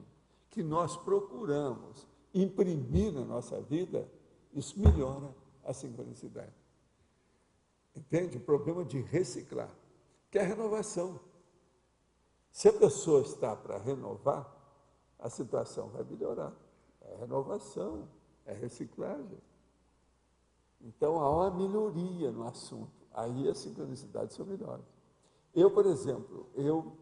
que nós procuramos imprimir na nossa vida, isso melhora a sincronicidade. Entende? O problema de reciclar, que é a renovação. Se a pessoa está para renovar, a situação vai melhorar. É renovação, é reciclagem. Então, há uma melhoria no assunto. Aí as sincronicidades são melhores. Eu, por exemplo, eu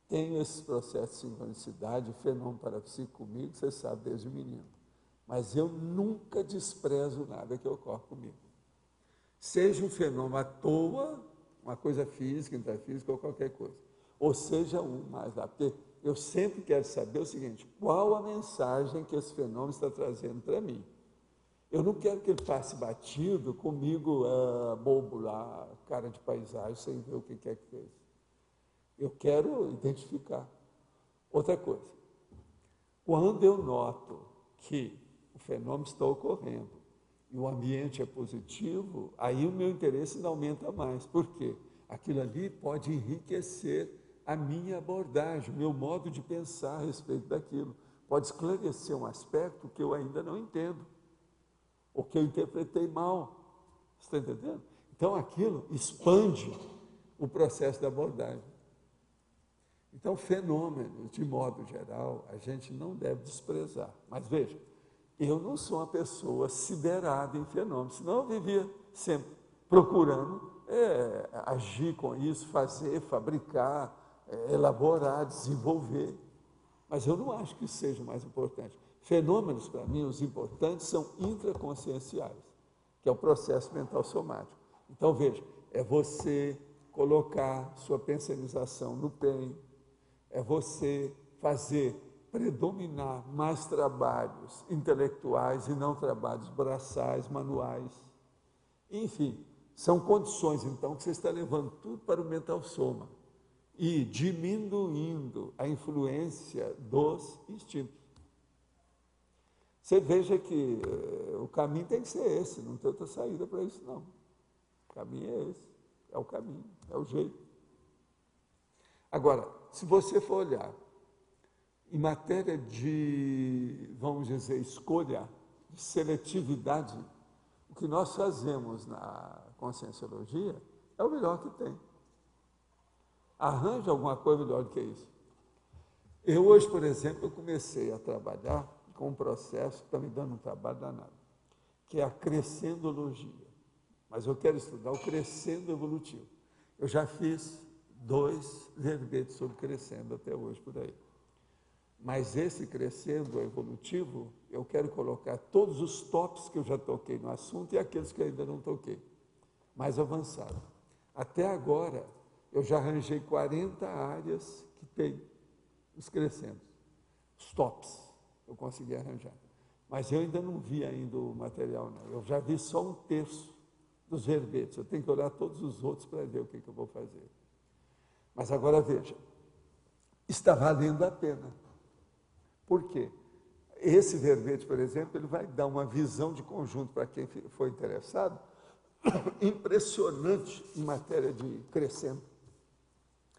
tenho esses processos de sincronicidade, fenômeno parapsíquico comigo, você sabe, desde menino. Mas eu nunca desprezo nada que ocorre comigo. Seja um fenômeno à toa, uma coisa física, intrafísica ou qualquer coisa. Ou seja, um mais lá. Porque eu sempre quero saber o seguinte, qual a mensagem que esse fenômeno está trazendo para mim? Eu não quero que ele passe batido comigo, bobo lá, cara de paisagem, sem ver o que quer que fez. Eu quero identificar. Outra coisa, quando eu noto que o fenômeno está ocorrendo e o ambiente é positivo, aí o meu interesse ainda aumenta mais. Por quê? Aquilo ali pode enriquecer a minha abordagem, o meu modo de pensar a respeito daquilo. Pode esclarecer um aspecto que eu ainda não entendo, ou que eu interpretei mal. Você está entendendo? Então, aquilo expande o processo da abordagem. Então, fenômenos, de modo geral, a gente não deve desprezar. Mas, veja, eu não sou uma pessoa siderada em fenômenos, senão eu vivia sempre procurando agir com isso, fazer, fabricar, elaborar, desenvolver. Mas eu não acho que isso seja o mais importante. Fenômenos, para mim, os importantes são intraconscienciais, que é o processo mental somático. Então, veja, é você colocar sua pensanização no PEN, é você fazer predominar mais trabalhos intelectuais e não trabalhos braçais, manuais. Enfim, são condições, então, que você está levando tudo para o mental soma e diminuindo a influência dos instintos. Você veja que o caminho tem que ser esse, não tem outra saída para isso, não. O caminho é esse, é o caminho, é o jeito. Agora, se você for olhar em matéria de, vamos dizer, escolha, de seletividade, o que nós fazemos na Conscienciologia é o melhor que tem. Arranja alguma coisa melhor do que isso. Eu hoje, por exemplo, eu comecei a trabalhar com um processo que está me dando um trabalho danado, que é a crescendologia. Mas eu quero estudar o crescendo evolutivo. Eu já fiz 2 verbetes sobre crescendo até hoje por aí. Mas esse crescendo evolutivo, eu quero colocar todos os tops que eu já toquei no assunto e aqueles que ainda não toquei, mais avançado. Até agora, eu já arranjei 40 áreas que tem os crescendos, os tops, eu consegui arranjar. Mas eu ainda não vi ainda o material, não. Eu já vi só 1/3 dos verbetes. Eu tenho que olhar todos os outros para ver o que eu vou fazer. Mas agora veja, está valendo a pena. Por quê? Esse verbete, por exemplo, ele vai dar uma visão de conjunto para quem for interessado, impressionante em matéria de crescendo.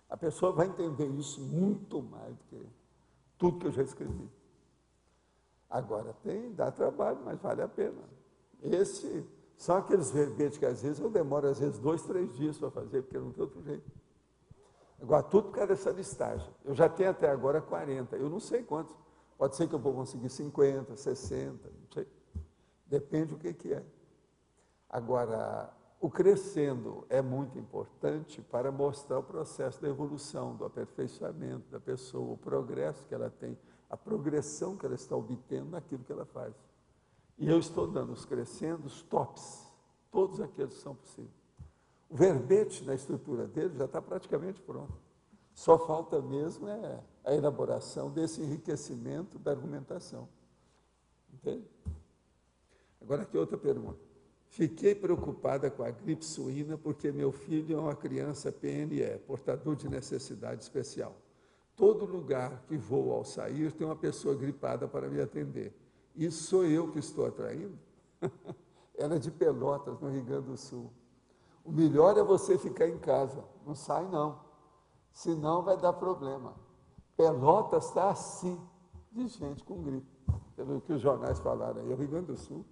A pessoa vai entender isso muito mais do que tudo que eu já escrevi. Agora dá trabalho, mas vale a pena. São aqueles verbetes que às vezes eu demoro, 2, 3 dias para fazer, porque não tem outro jeito. Agora, tudo por causa dessa listagem. Eu já tenho até agora 40, eu não sei quantos. Pode ser que eu vou conseguir 50, 60, não sei. Depende do que é. Agora, o crescendo é muito importante para mostrar o processo da evolução, do aperfeiçoamento da pessoa, o progresso que ela tem, a progressão que ela está obtendo naquilo que ela faz. E eu estou dando os crescendos tops, todos aqueles que são possíveis. O verbete na estrutura dele já está praticamente pronto. Só falta mesmo a elaboração desse enriquecimento da argumentação. Entende? Agora aqui outra pergunta. Fiquei preocupada com a gripe suína porque meu filho é uma criança PNE, portador de necessidade especial. Todo lugar que vou ao sair tem uma pessoa gripada para me atender. Isso sou eu que estou atraindo? Ela é de Pelotas, no Rio Grande do Sul. O melhor é você ficar em casa, não sai não, senão vai dar problema. Pelotas está assim, de gente com gripe, pelo que os jornais falaram aí, o Rio Grande do Sul,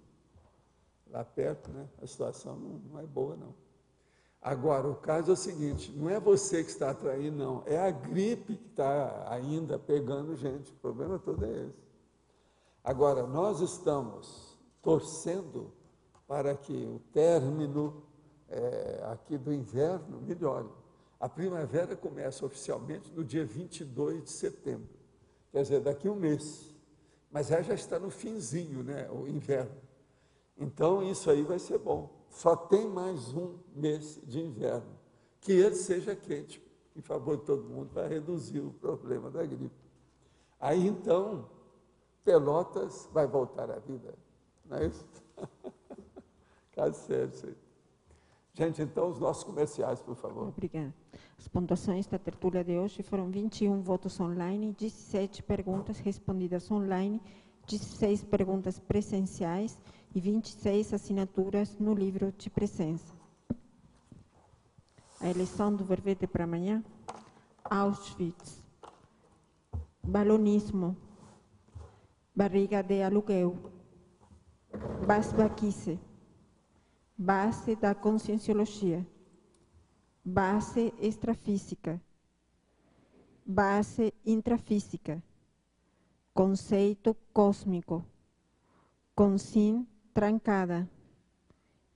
lá perto, né? A situação não é boa não. Agora, o caso é o seguinte, não é você que está atraindo não, é a gripe que está ainda pegando gente, o problema todo é esse. Agora, nós estamos torcendo para que o término aqui do inverno melhore. A primavera começa oficialmente no dia 22 de setembro, quer dizer, daqui um mês. Mas já está no finzinho, né, o inverno. Então, isso aí vai ser bom. Só tem mais um mês de inverno, que ele seja quente, em favor de todo mundo, para reduzir o problema da gripe. Aí, então, Pelotas vai voltar à vida, não é isso? Caso sério isso aí. Gente, então, os nossos comerciais, por favor. Obrigada. As pontuações da tertúlia de hoje foram 21 votos online, 17 perguntas respondidas online, 16 perguntas presenciais e 26 assinaturas no livro de presença. A eleição do verbete para amanhã: Auschwitz, balonismo, barriga de aluguel, basbaquice, base da conscienciologia, base extrafísica, base intrafísica, conceito cósmico, consim trancada,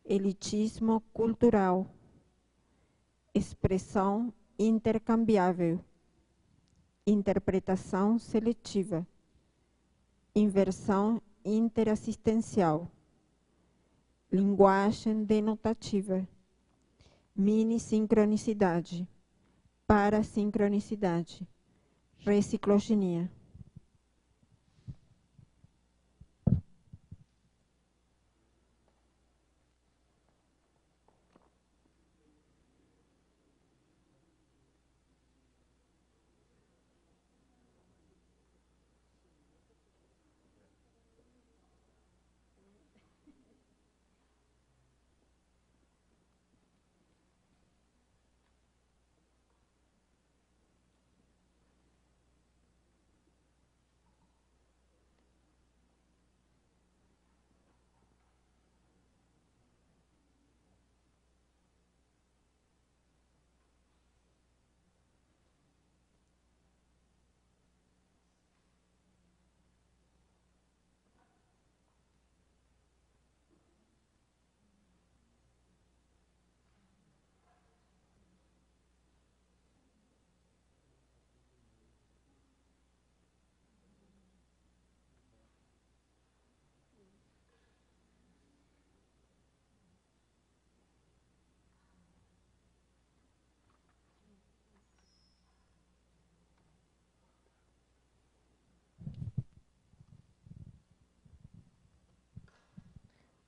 elitismo cultural, expressão intercambiável, interpretação seletiva, inversão interassistencial, linguagem denotativa, mini-sincronicidade, parasincronicidade, reciclogenia.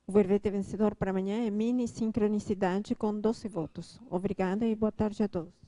O verbete vencedor para amanhã é mini sincronicidade com 12 votos. Obrigada e boa tarde a todos.